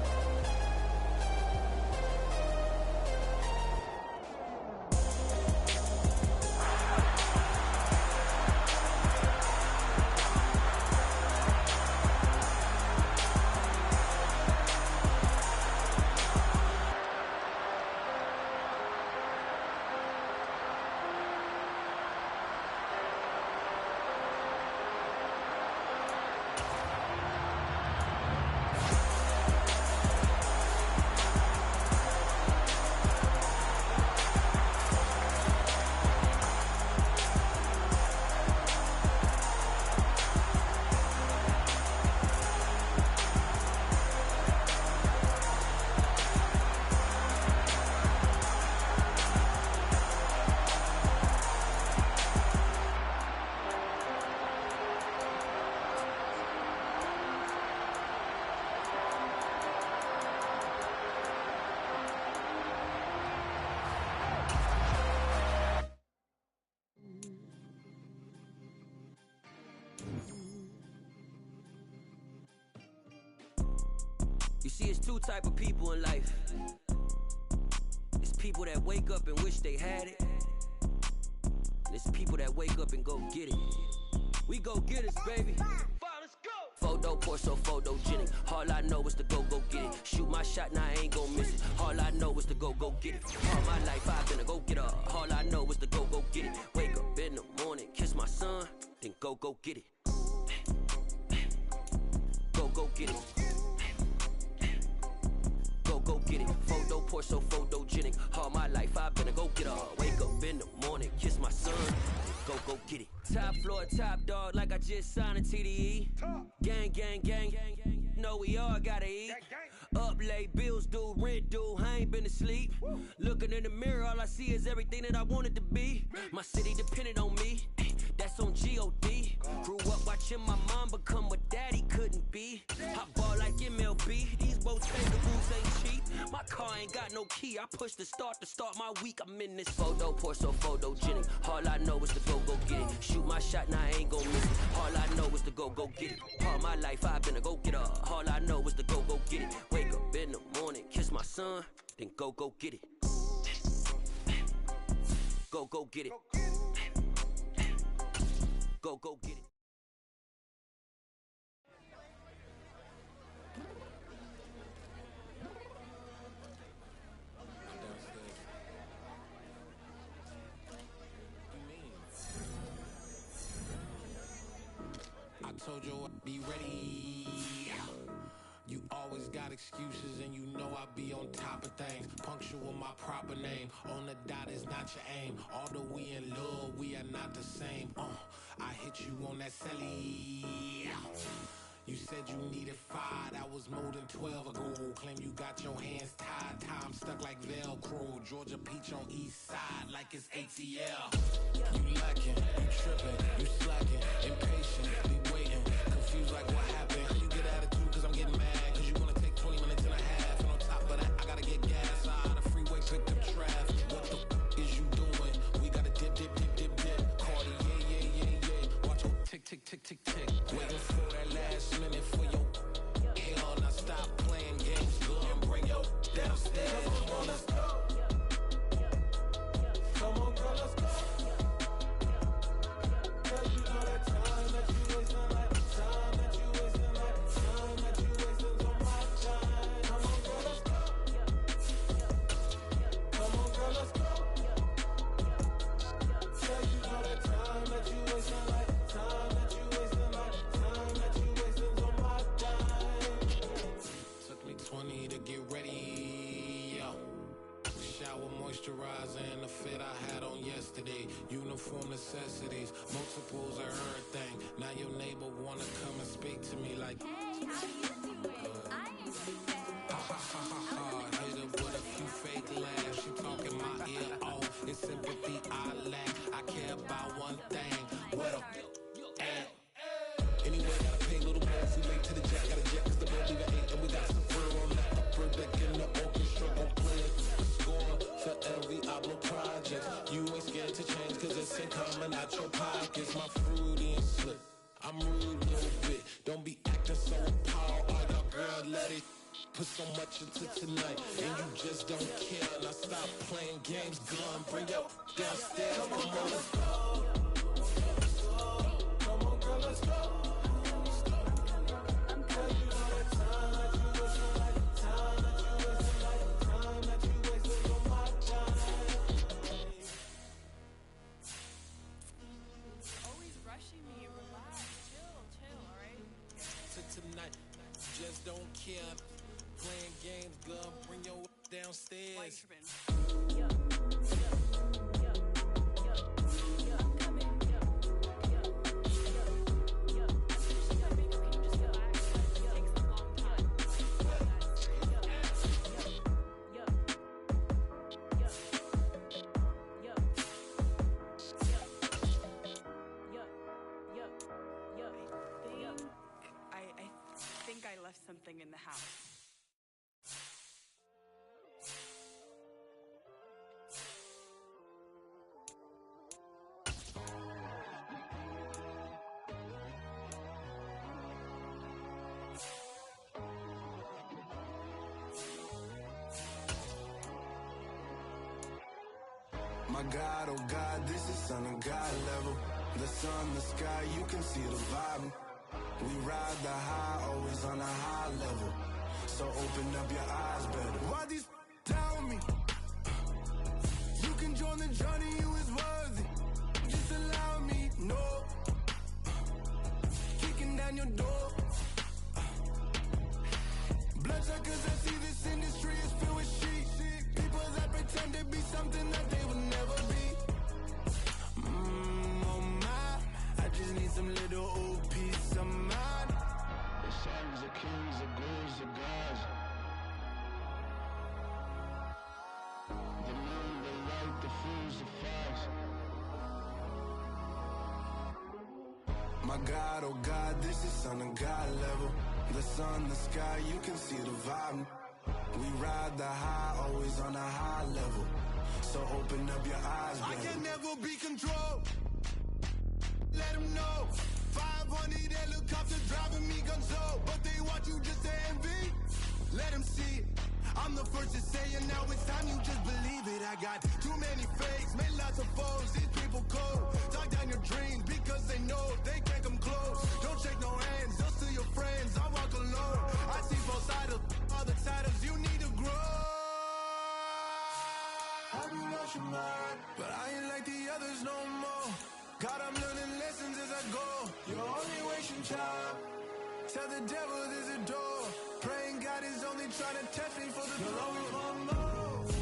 See, it's two type of people in life. It's people that wake up and wish they had it. And it's people that wake up and go get it. We go get it, baby. Let's go. Photo, Porso, photogenic. All I know is to go get it. Shoot my shot, now I ain't gon' miss it. All I know is to go get it. All my life I've been a go getter. All I know is to go get it. Wake up in the morning, kiss my son, then go get it. Go get it. Go get it. Photo, Porso, photogenic. All my life I've been a go getter. Wake up in the morning, kiss my son, then go get it. Top floor, top dog, like I just signed a TDE. Gang, gang, gang, gang. Know we all gotta eat. Up late, bills due, rent due, I ain't been asleep. Looking in the mirror, all I see is everything that I wanted to be. My city depended on me, that's on G.O.D. Grew up watching my mom become what daddy couldn't be. I ball like MLB, these Bottega boots ain't cheap. My car ain't got no key, I push the start to start my week. I'm in this photo, Porso, photogenic. All I know is to go get it. Shoot my shot, now I ain't gon' miss it. All I know is to go get it. All my life I've been a go getter. All I know is to go get it. Wake up in the morning, kiss my son, then go get it. Go get it. Go get it. I told you I'd be ready. You always got excuses and you know I be on top of things. Punctual my proper name. On the dot is not your aim. Although we in love, we are not the same. I hit you on that celly. You said you needed 5, that was more than 12 ago. Claim you got your hands tied, time stuck like Velcro. Georgia Peach on east side like it's ATL. You lacking, you tripping, you slacking, impatient, be waiting, confused like what happened. You get attitude cause I'm getting mad, cause you wanna take 20 minutes and a half. And on top of that, I gotta get gas out of the freeway, picked up traffic. What the is you doing? We gotta dip. Cardi, yeah. Watch your tick. Waiting for that last minute for your hell. Now stop playing games, go and bring your downstairs. Come on, let's go. Come on, girl, let's go. Girl, you know that time that you wasting, like time that you wasting, like time that you wasting on my time. Come on, girl, let's go. Come on, girl, let's go. Girl, you know that time that you wasting, like time that you wasting, like time that you wasting on my time. Took me 20 to get ready, yo. Shower, moisturizer, and the fit I had on yesterday. Uniform necessities, multiples of everything. Now your neighbor wanna come and speak to me like, hey, how you doing? I ain't too bad. hit her with a few fake laughs. She talking my ear off. It's sympathy I lack. I care about one thing. What up? Anyway, gotta pay a little more if we late to the jack. Got a jet cause the boat leave at 8. And we got some fur on that upper deck in the orchestra. Gon' play a score for every album project. You ain't scared to change cause it's ain't coming out your pockets. My fruity and slip. I'm rude a little bit. Don't be acting so appalled. Oh, your girl let it put so much into tonight. And you just don't care. Now stop playing games. Gun, bring your downstairs. Come on, let's go. Come on, girl, let's go. Girl, you know that time that you wasting, like time that you wasting, like time that you wasting on my time. Always rushing me. Relax. Chill, alright? To tonight, just don't care. Playing games, girl, bring your downstairs. I think I left something in the house. My God, oh God, this is Son of God level. The sun, the sky, you can see the vibe. We ride the high, always on a high level. So open up your eyes better. Why these tell me? You can join the journey, you is worthy. Just allow me, no. Kicking down your door. Bloodshot cause I see this industry is filled with shit. People that pretend to be something that they will never be. Oh my, I just need some little old peace of mind. The sons of kings, the gurus, the gods. The moon, the light, the fools, the facts. My God, oh God, this is Son of God level. The sun, the sky, you can see the vibe. We ride the high, always on a high level. So open up your eyes, baby. I can never be controlled. Let them know. 500 helicopters driving me gonzo. But they want you just to envy. Let them see it. I'm the first to say it, now it's time you just believe it. I got too many fakes, made lots of foes. These people cold. Talk down your dreams because they know they can't come close. Don't shake no hands, just to your friends. I walk alone. I see both sides of all the titles you need to grow. Have you lost your mind? But I ain't like the others no more. God, I'm learning lessons as I go. You're only wasting time. Tell the devil there's a door. Praying God is only trying to test me for the glory of my mouth.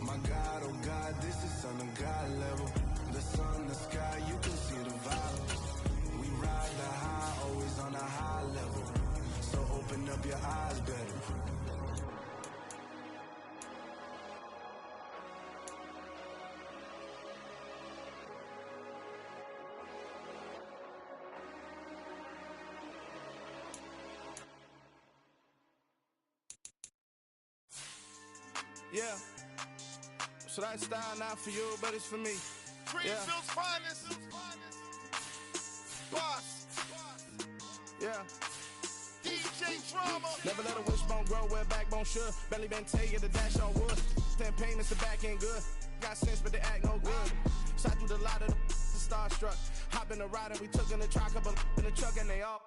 My God, oh God, this is Son of God level. The sun, the sky, you can see the vibe. We ride the high, always on a high level. So open up your eyes better. Yeah. So that style not for you, but it's for me. Greenfield's finest. Boss. Yeah. DJ Drama. Never let a wishbone grow where a backbone should. Belly been taking the dash on wood. 10 payments, the back ain't good. Got sense, but they act no good. Shot through the lot of the starstruck. Hop in the ride and we took in the truck, up in the truck and they all.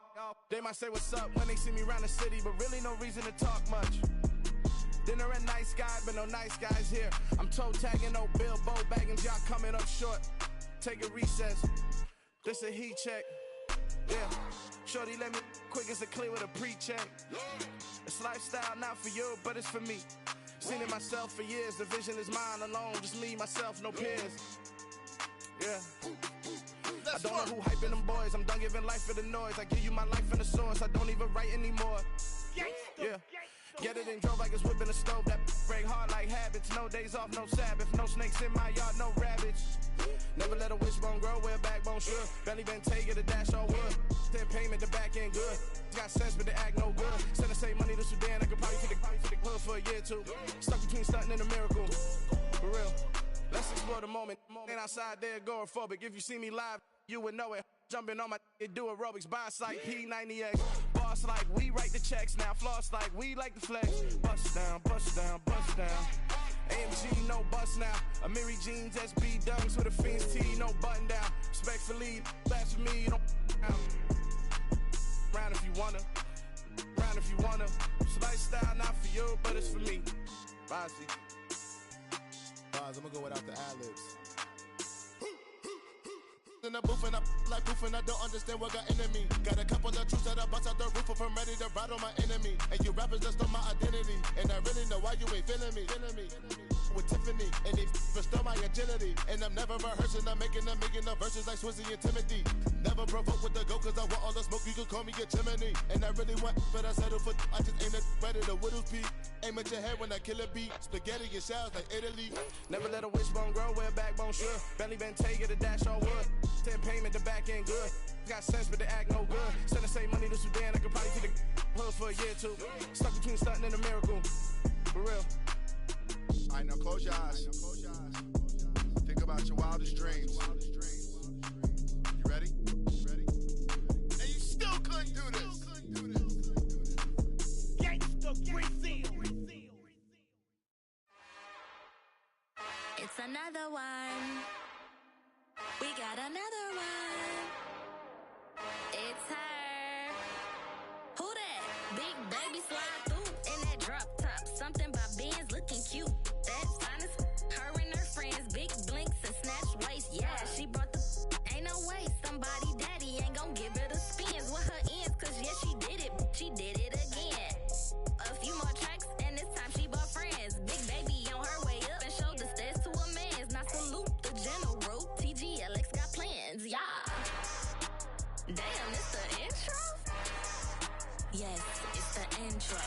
They might say what's up when they see me around the city, but really no reason to talk much. Dinner at nice guy, but no nice guys here. I'm toe tagging, no Bilbo bagging, y'all coming up short. Take a recess. This a heat check. Yeah. Shorty let me quick as a clear with a pre-check. It's lifestyle not for you, but it's for me. Seen it myself for years. The vision is mine alone. Just me, myself, no peers. Yeah. I don't know who hyping them boys. I'm done giving life for the noise. I give you my life in the source. I don't even write anymore. Yeah. Get it and drove like it's whipping a stove. That break hard like habits. No days off, no Sabbath. No snakes in my yard, no rabbits. Never let a wishbone grow where a backbone should. Belly been taking the dash on wood. 10 payment, the back ain't good. Got sense, but they act no good. Send the same money to Sudan. I could probably take the hood for a year or two. Stuck between stunting and a miracle. For real. Let's explore the moment. Ain't outside there agoraphobic. If you see me live, you would know it. Jumping on my do aerobics, buy like P90X. Boss like we write the checks now. Floss like we like the flex. Bust down, bust down, bust down. AMG, no bust now. Amiri jeans, SB dunks with a Fiends tee, no button down. Respectfully, that's for me, you don't round if you wanna. Round if you wanna. It's lifestyle not for you, but it's for me. Bozzy. I'm gonna go without the ad-libs. In the booth and I like proof and I don't understand what got into me. Got a couple of troops that I bust out the roof if I'm ready to ride on my enemy. And you rappers just on my identity. And I really know why you ain't feeling me. With Tiffany, and they restore my agility. And I'm never rehearsing, I'm making a million of verses like Swizzy and Timothy. Never provoke with the go, cause I want all the smoke, you can call me a chimney. And I really want, but I settle for, I just aim at ready to whittle peak. Aim at your head when I kill a beat. Spaghetti and shells like Italy. Never let a wishbone grow where a backbone should. Belly been taking the dash on wood. 10 payment, the back ain't good. Got sense, but they act no good. Send the same money to Sudan, I could probably take the hood for a year or two. Stuck between stunting and a miracle. For real. Alright, now close your eyes. Think about your wildest dreams. You ready? another one. We got another one. It's her. Who that? Big baby slide through in that drop top. Something by Benz looking cute. That's honest. Her and her friends, big blinks and snatch waist. Yeah, she brought the. Ain't no way somebody daddy ain't gon' give her the spins with her ends. Cause yeah, she did it. She did it again. A few more tracks and this time she bought friends. Big baby on her way up and showed the stairs to a man's. Now salute the general. TGLX got plans. Yeah. Damn, it's the intro? Yes, it's the intro.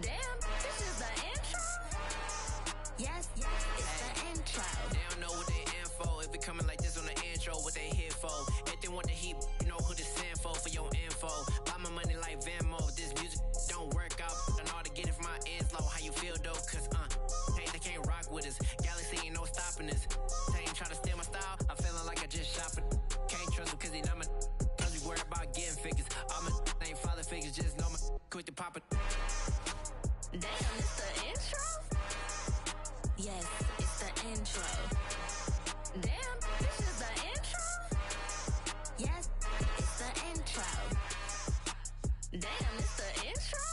Damn, this is the intro? Yes, it's the intro. They don't know what they in for. If it coming like this on the intro, what they here for? If they want the heat, you know who to send for your info. Buy my money like Venmo. If this music don't work out, I know how to get it from my ends low. How you feel though? Cause hey, they can't rock with us. Galaxy ain't no stopping us. They ain't try to steal my style. I'm feeling like I just shop it. Can't trust them cause they not my. Cause we worry about getting figures. All my ain't father figures, just know my quick to pop it. Damn, it's the intro? Yes, it's the intro. Damn, this is the intro? Yes, it's the intro. Damn, it's the intro?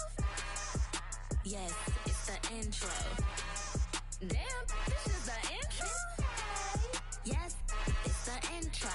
Yes, it's the intro. Damn, this is the intro? Yes, it's the intro.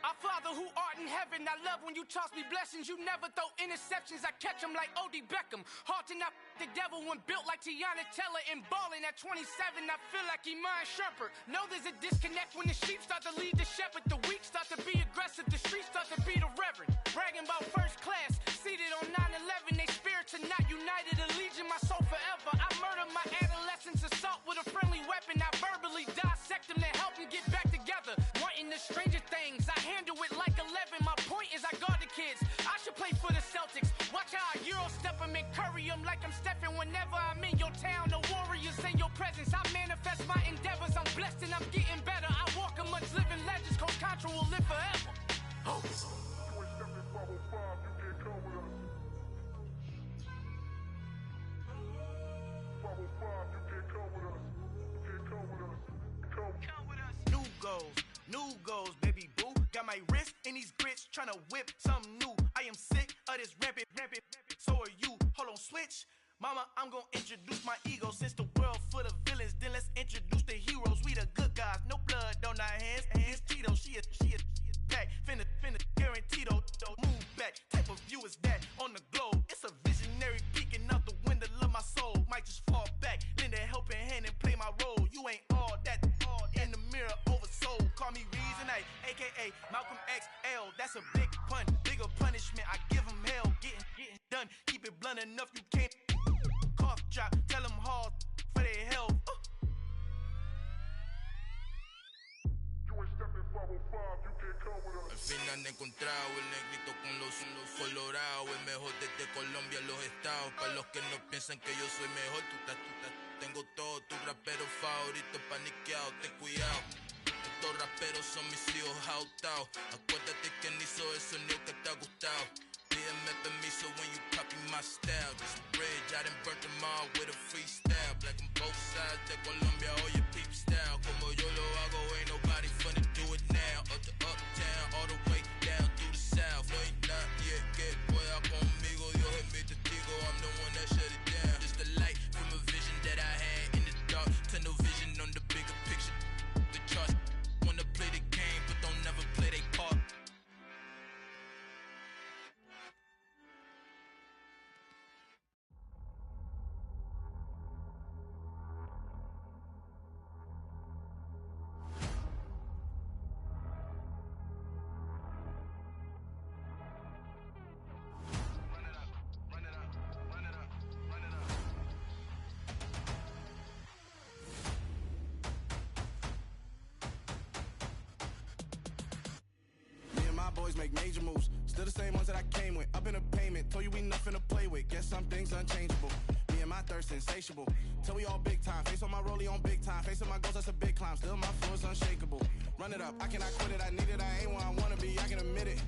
Our Father who art in heaven, I love when you toss me blessings. You never throw interceptions, I catch them like O.D. Beckham. Hard to not the devil when built like Tiana Teller and balling at 27. I feel like Iman Shumpert. Know there's a disconnect when the sheep start to lead the shepherd. The weak start to be aggressive, the streets start to be the reverend. Bragging about first class, seated on 9/11. They spirits are not united, a legion, my soul forever. I murder my adolescence, assault with a friendly weapon. I verbally dissect them to help them get back together. Wanting the stranger things, I handle it like 11. My point is I guard the kids. I should play for the Celtics. Watch how I Euro step them and curry them like I'm Stephen. Whenever I'm in your town, the Warriors in your presence. I manifest my endeavors. I'm blessed and I'm getting better. I walk amongst living legends. Coach Contra will live forever. Oh. New goals, baby boo. Got my wrist in these grits, tryna whip something new. I am sick of this rampant. So are you. Hold on, switch. Mama, I'm gonna introduce my ego. Since the world full of villains, then let's introduce the heroes. We the good guys, no blood on our hands. Hands Tito, she is back. Finna, guaranteed. Move back. Type of view is that on the globe? It's a visionary peeking out the window of my soul. Might just fall back, lend a helping hand and play my role. You ain't all that. In the mirror, oversold. Call me Reason A, aka Malcolm XL. That's a big pun, bigger punishment. I give him hell, getting done. Keep it blunt enough, you can't. Cough drop, tell them hard for their health. Al fin han encontrado el negrito con los colorados, el mejor desde Colombia a los estados. Para los que no piensan que yo soy mejor, tengo todo, tu rapero favorito paniqueado, ten cuidado. Estos raperos son mis hijos autados. Acuérdate quién hizo el sonido que te ha gustado. Pídeme permiso when you copy my style. This bridge, I done burnt them all with a freestyle. Black on both sides de Colombia, oye peep style. Como yo lo hago, ain't nobody finna do it now. Up to uptown, all the way down through the south. No hay nadie que pueda conmigo, Dios es mi testigo. I'm the one that shut it down. Just the light from a vision that I had in the dark. Tunnel vision on the bigger picture. The charts wanna play the game, but don't never play their part. Boys make major moves, still the same ones that I came with. Up in a payment, told you we nothing to play with. Guess some things unchangeable. Me and my thirst insatiable. Till we all big time, face on my rollie on big time. Facing my goals, that's a big climb. Still my flow is unshakable. Run it up, I cannot quit it. I need it, I ain't where I wanna be, I can admit it.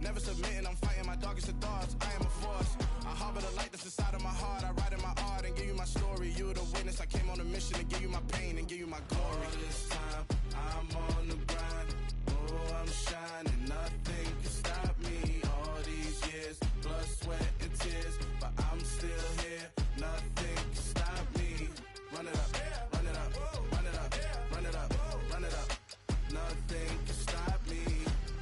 Never submitting, I'm fighting my darkest of thoughts. I am a force. I harbor the light that's inside of my heart. I write in my art and give you my story. You are the witness. I came on a mission to give you my pain and give you my glory. All this time, I'm on the grind. Oh, I'm shining. Nothing can stop me. All these years, blood, sweat, and tears. But I'm still here. Nothing can stop me. Run it up, run it up, run it up, run it up, run it up. Nothing can stop me.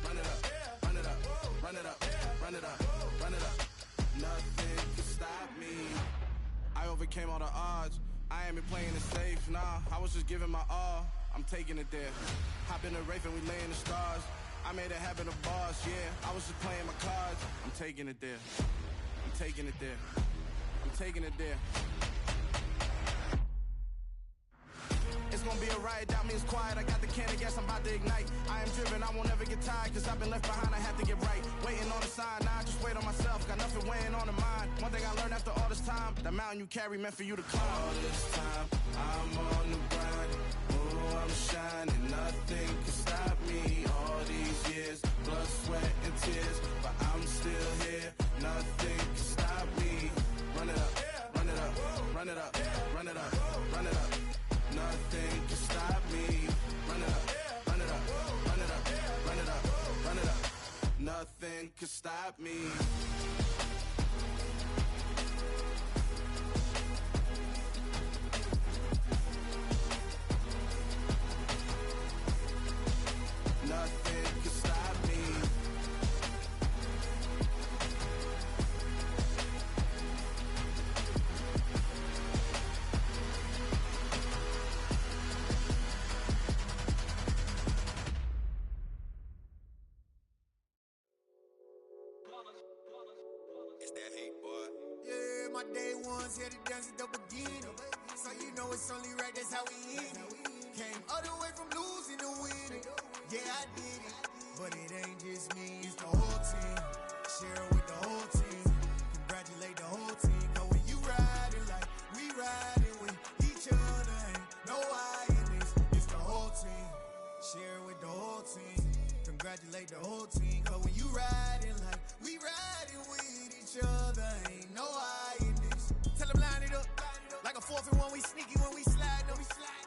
Run it up, run it up, run it up, run it up, run it up. Nothing can stop me. I overcame all the odds. I ain't been playing it safe, nah. I was just giving my all. I'm taking it there. Hop in the Wraith and we lay in the stars. I made it happen, a boss, yeah. I was just playing my cards. I'm taking it there. I'm taking it there. I'm taking it there. It's gonna be a riot, doubt me it's quiet. I got the can of gas, I'm about to ignite. I am driven, I won't ever get tired, cause I've been left behind, I have to get right. Waiting on the sign, now I just wait on myself. Got nothing weighing on the mind. One thing I learned after all this time, the mountain you carry meant for you to climb. All this time, I'm on the grind. Oh, I'm shining, nothing can stop me. All these years, blood, sweat, and tears. But I'm still here, nothing can stop me. Run it up, run it up, run it up, run it up, run it up. Nothing can stop me. Run it up, run it up, run it up, run it up, run it up. Nothing can stop me. Nothing can stop me. It's that hate, boy. Yeah, my day ones here to dance at the beginning. So you know it's only right, that's how we end it. Came all the way from losing to winning. Yeah, I did it. But it ain't just me, it's the whole team. Share it with the whole team. Congratulate the whole team. Cause when you riding like we riding with each other, ain't no I in this. It's the whole team. Share it with the whole team. Congratulate the whole team. Cause when you riding like we riding with each other, ain't no I in this. Tell them line it up. Like a 4th and 1, we sneaky when we slide them.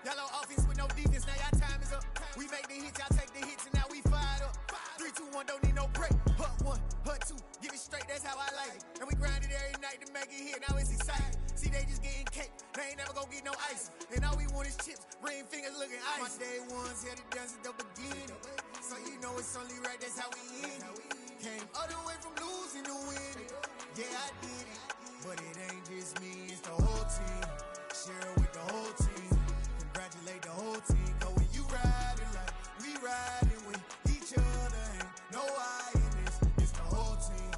Yellow offense with no defense, now y'all time is up. We make the hits, y'all take the hits, and now we fired up. 3, 2, 1, don't need no break. Hut 1, hut 2, give it straight, that's how I like it. And we grind it every night to make it hit, now it's exciting. See, they just getting cake, they ain't never gonna get no ice. And all we want is chips, ring fingers looking ice. My day ones here to dance at the beginning. So you know it's only right, that's how we end it. Came all the way from losing to winning. Yeah, I did it. But it ain't just me, it's the whole team. Share it with the whole team. Congratulate the whole team. Cause when you riding like we riding with each other, ain't no I in this. It's the whole team.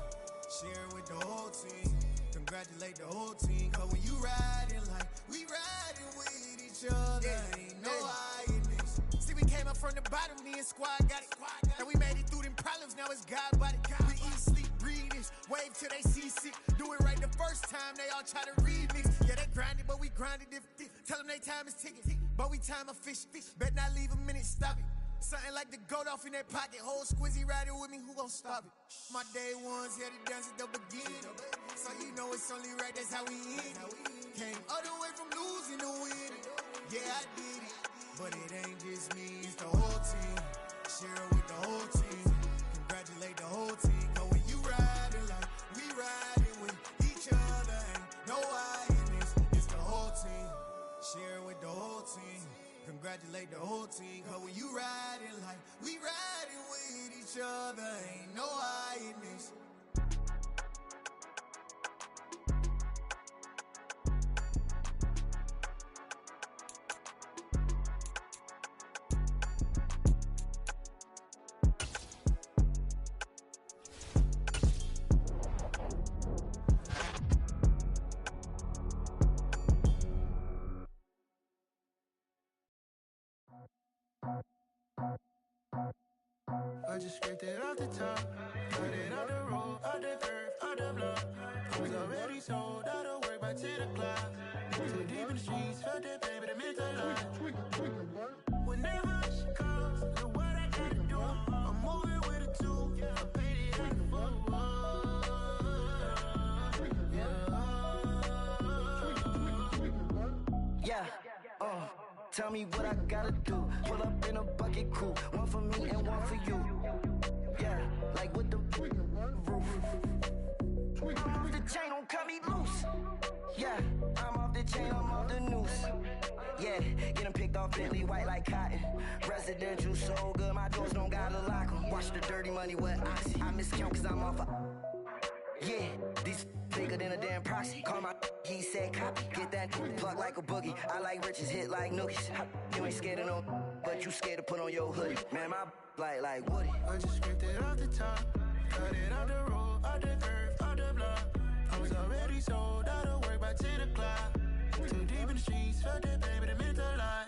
Share it with the whole team. Congratulate the whole team. Cause when you riding like we riding with each other, ain't no I in this. See, we came up from the bottom, me and squad got it. And we made it through them problems, now it's God body. We eat, sleep, breathe this. Wave till they see sick. Do it right the first time, they all try to remix. Yeah, they grinded, but we grinded different. Tell them they time is ticking, but we time a fish. Bet not leave a minute, stop it. Something like the goat off in their pocket. Whole squizzy riding with me, who gon' stop it? My day ones here to dance at the beginning. So you know it's only right, that's how we end it. Came all the way from losing to winning. Yeah, I did it. But it ain't just me, it's the whole team. Share it with the whole team. Congratulate the whole team. Cause when you riding like we riding with each other, ain't no I in this. It's the whole team. Share it with the whole team. Congratulate the whole team. Cause when you riding like we riding with each other, ain't no I in this. I just scraped it off the top, got it out the road, out the earth, out the blood. I was already sold, out of work, by 10 o'clock. Too deep in the streets, felt that pain, but it meant a lot. Whenever she calls, look what I gotta do. I'm moving with a two, I paid it out the fuck. Yeah, tell me what I gotta do. Pull up in a bucket crew, one for me and one for you. Yeah, like with the roof. I'm off the chain, don't cut me loose. Yeah, I'm off the chain, I'm off the noose. Yeah, getting picked off Bentley white like cotton. Residential so good, my doors don't gotta lock 'em. Watch the dirty money with oxy. I miscount cause I'm off yeah, these bigger than a damn proxy. Call my he said copy. Get that plug like a boogie. I like riches, hit like nookies. You ain't scared of no, but you scared to put on your hoodie. Man, my like Woody. I just scraped it off the top, cut it off the road, off the curve, off the block. I was already sold out of work by 10 o'clock. Too deep in the streets, felt that pain, but it meant a lot.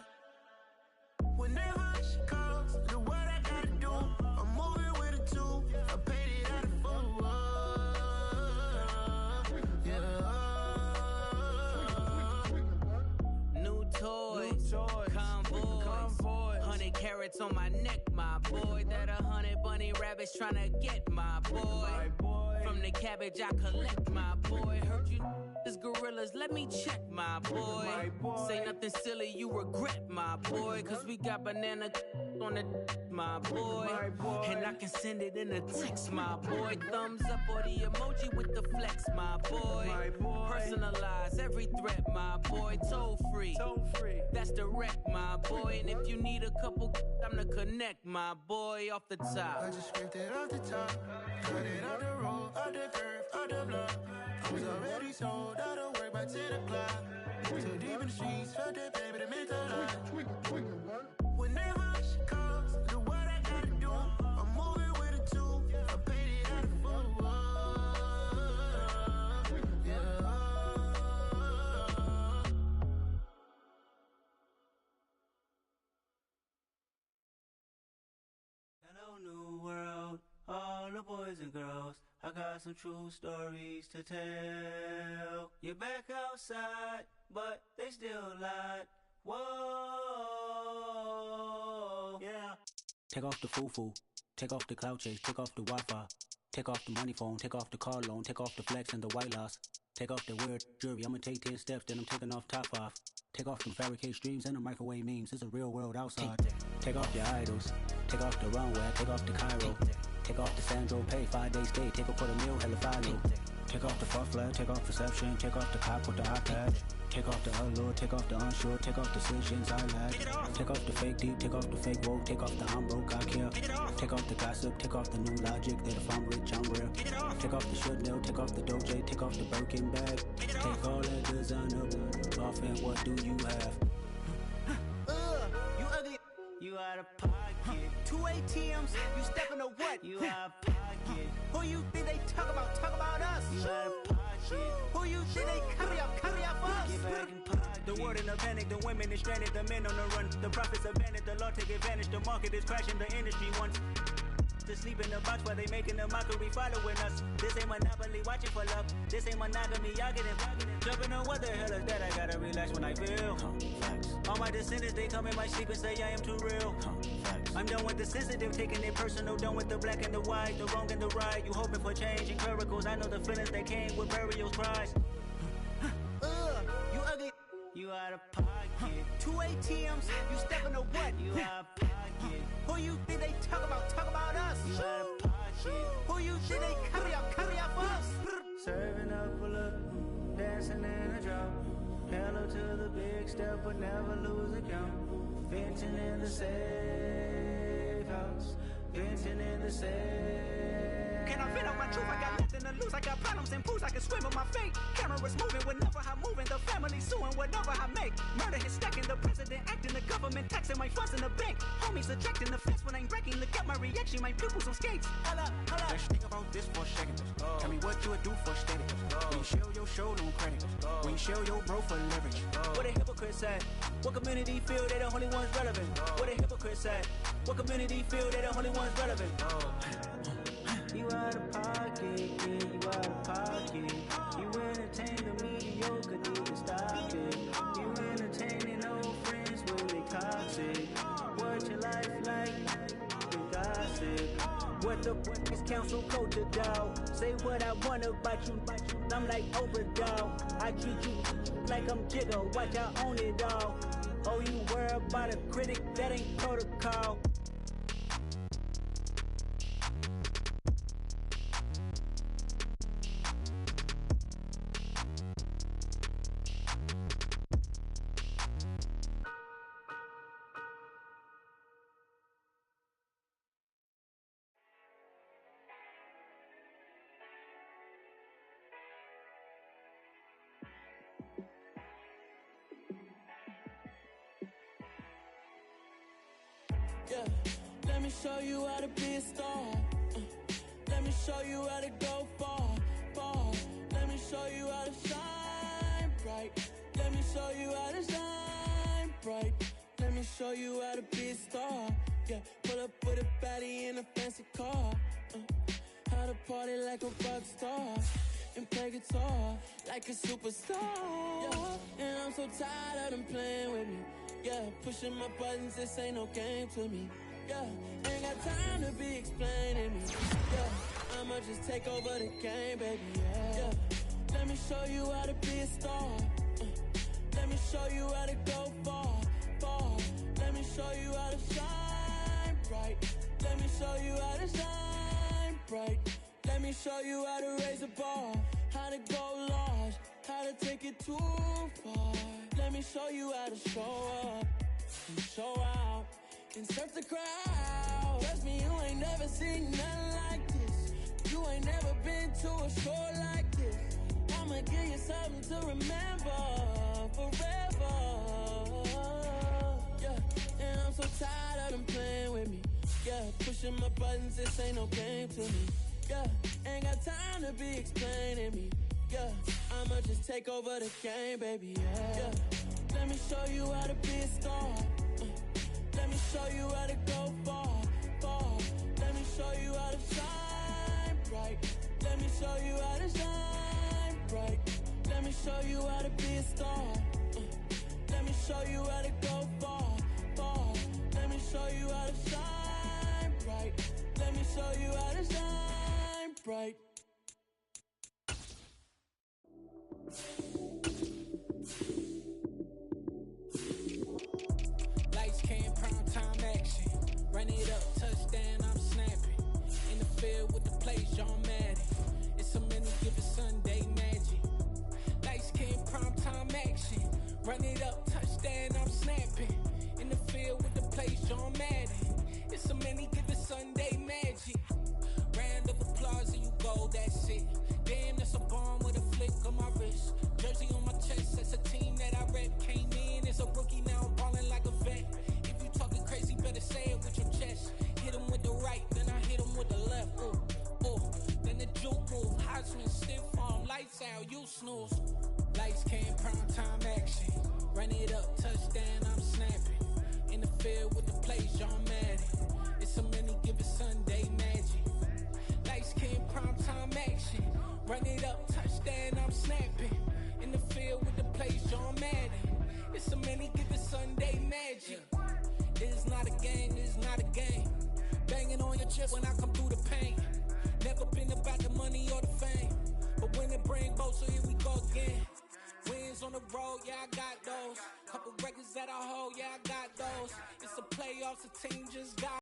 Whenever she calls, look what I gotta do. I'm moving with a two, I paid it out of full. New toys, convoy, 100 carats on my neck, my boy. That 100 bunny rabbits tryna get my boy. From the cabbage I collect, my boy. Heard you is gorillas, let me check, my boy. Say nothing silly, you regret, my boy. Cause we got banana on the my boy. And I can send it in a text, my boy. Thumbs up or the emoji with the flex, my boy. Personalize every threat, my boy. Toll free, that's direct, my boy. And if you need a couple, I'm the connect, my boy. Off the top, I just scraped it off the top, cut it off the road, off the curve, off the block. I was already sold out of work by 10 o'clock. Too deep in the streets, felt that pain, but it meant a lot. Whenever she calls, look what I gotta do. I'm moving with a two, I paid it out of full. Hello, new world, all the boys and girls. I got some true stories to tell. You're back outside, but they still lied. Whoa, yeah. Take off the foo-foo, take off the cloud chase, take off the Wi-Fi, take off the money phone, take off the car loan, take off the flex and the white loss. Take off the weird jewelry, I'ma take 10 steps, then I'm taking off top 5. Take off them fabricate streams and the microwave memes, it's a real world outside. Take off your idols, take off the runway, take off the Cairo. Take off the Sandro pay, 5 days stay, take a quarter meal, hella follow. Take off the fuck flag, take off perception, take off the cop with the iPad. Take off the allure, take off the unsure, take off decisions I lack. Take off the fake deep, take off the fake woke, take off the I'm broke, I care. Take off the gossip, take off the new logic, that if I'm rich, I'm real. Take off the Chanel, take off the Doja, take off the Birkin bag. Take all that designer off and what do you have? you ugly. You out of pocket. 2 ATMs, you stepping to what? You out of pocket. Who you think they talk about us? You out of pocket. Who you think they carry up us? Get back in pocket. The world in a panic, the women is stranded, the men on the run. The profits abandoned, the law take advantage, the market is crashing, the industry wants to sleep in the box while they making a mockery following us. This ain't monopoly, watching for love. This ain't monogamy, y'all getting jumping on what the hell is that? I gotta relax when I feel. All my descendants, they come in my sleep and say I am too real. I'm done with the sensitive, taking it personal, done with the black and the white, the wrong and the right. You hoping for change and miracles, I know the feelings that came with burial cries. You ugly. You out of pocket. 2 ATMs, you stepping to what? You out of pocket. Who you think they talk about us? You out of pocket. Who you think they carry up us? Serving up a look, dancing in a drop. Hello to the big step, but never lose a count. Venting in the safe house. Venting in the safe. Can I vent out my truth? I got nothing to lose. I got problems and pools. I can swim with my fate. Cameras moving whenever I'm moving. The family suing whatever I make. Murder is stacking. The president acting. The government taxing my funds in the bank. Homies ejecting the fence when I'm breaking. Look at my reaction. My pupils on skates. Hold up. Let's think about this for a second. Tell me what you would do for status. When you show your show, no credit. When you show your bro for leverage. What a hypocrite said. What community feel they the only ones relevant? What a hypocrite said. What community feel they the only ones relevant? You out of pocket, yeah, you out of pocket. You entertain the mediocre, What the fuck is council culture, dog? Say what I want about you, I'm like overdog. I treat you like I'm Jigga, watch I own it all. Oh, you worry about a critic, that ain't protocol. Yeah, let me show you how to be a star. Let me show you how to go far, far. Let me show you how to shine bright. Let me show you how to shine bright. Let me show you how to be a star. Yeah, pull up with a baddie in a fancy car. How to party like a rock star and play guitar like a superstar. Yeah, and I'm so tired of them playing with me. Yeah, pushing my buttons, this ain't no game to me. Yeah, ain't got time to be explaining me. Yeah, I'ma just take over the game, baby. Yeah, let me show you how to be a star. Let me show you how to go far, far. Let me show you how to shine bright. Let me show you how to shine bright. Let me show you how to raise a bar, how to go large, how to take it too far. Let me show you how to show up and show out and surf the crowd. Trust me, you ain't never seen nothing like this. You ain't never been to a show like this. I'ma give you something to remember forever. Yeah, and I'm so tired of them playing with me. Yeah, pushing my buttons, this ain't no game to me. Yeah, ain't got time to be explaining me. Yeah, I'ma just take over the game, baby. Yeah, let me show you how to be a star. Let me show you how to go far, far. Let me show you how to shine bright. Let me show you how to shine bright. Let me show you how to be a star. Let me show you how to go far, far. Let me show you how to shine bright. Let me show you how to shine bright. Lights came, prime time action. Run it up, touchdown, I'm snapping. In the field with the plays, John Madden. It's a many given Sunday magic. Lights came, prime time action. Run it up, touchdown, I'm snapping. In the field with the plays, John Madden. It's a many given Sunday magic. Round of applause and you go, that's it. Damn, that's a bomb with a flick on my wrist. Jersey on my chest, that's a team that I rep. Came in as a rookie, now I'm ballin' like a vet. If you talking crazy, better say it with your chest. Hit him with the right, then I hit him with the left. Ooh, ooh, then the juke move. High swing, stiff arm, lights out, you snooze. Lights came, prime time action. Run it up, touchdown, I'm snapping. In the field with the plays, John Madden. It's a many given Sunday magic. Lights came, prime time action. Run it up, touchdown, I'm snapping. In the field with the plays, John Madden. It's a many given Sunday magic. It's not a game, it's not a game. Banging on your chest when I come through the paint. Never been about the money or the fame. But when it bring both, so here we go again. Wins on the road, yeah, I got those. Couple records that I hold, yeah, I got those. It's the playoffs, the team just got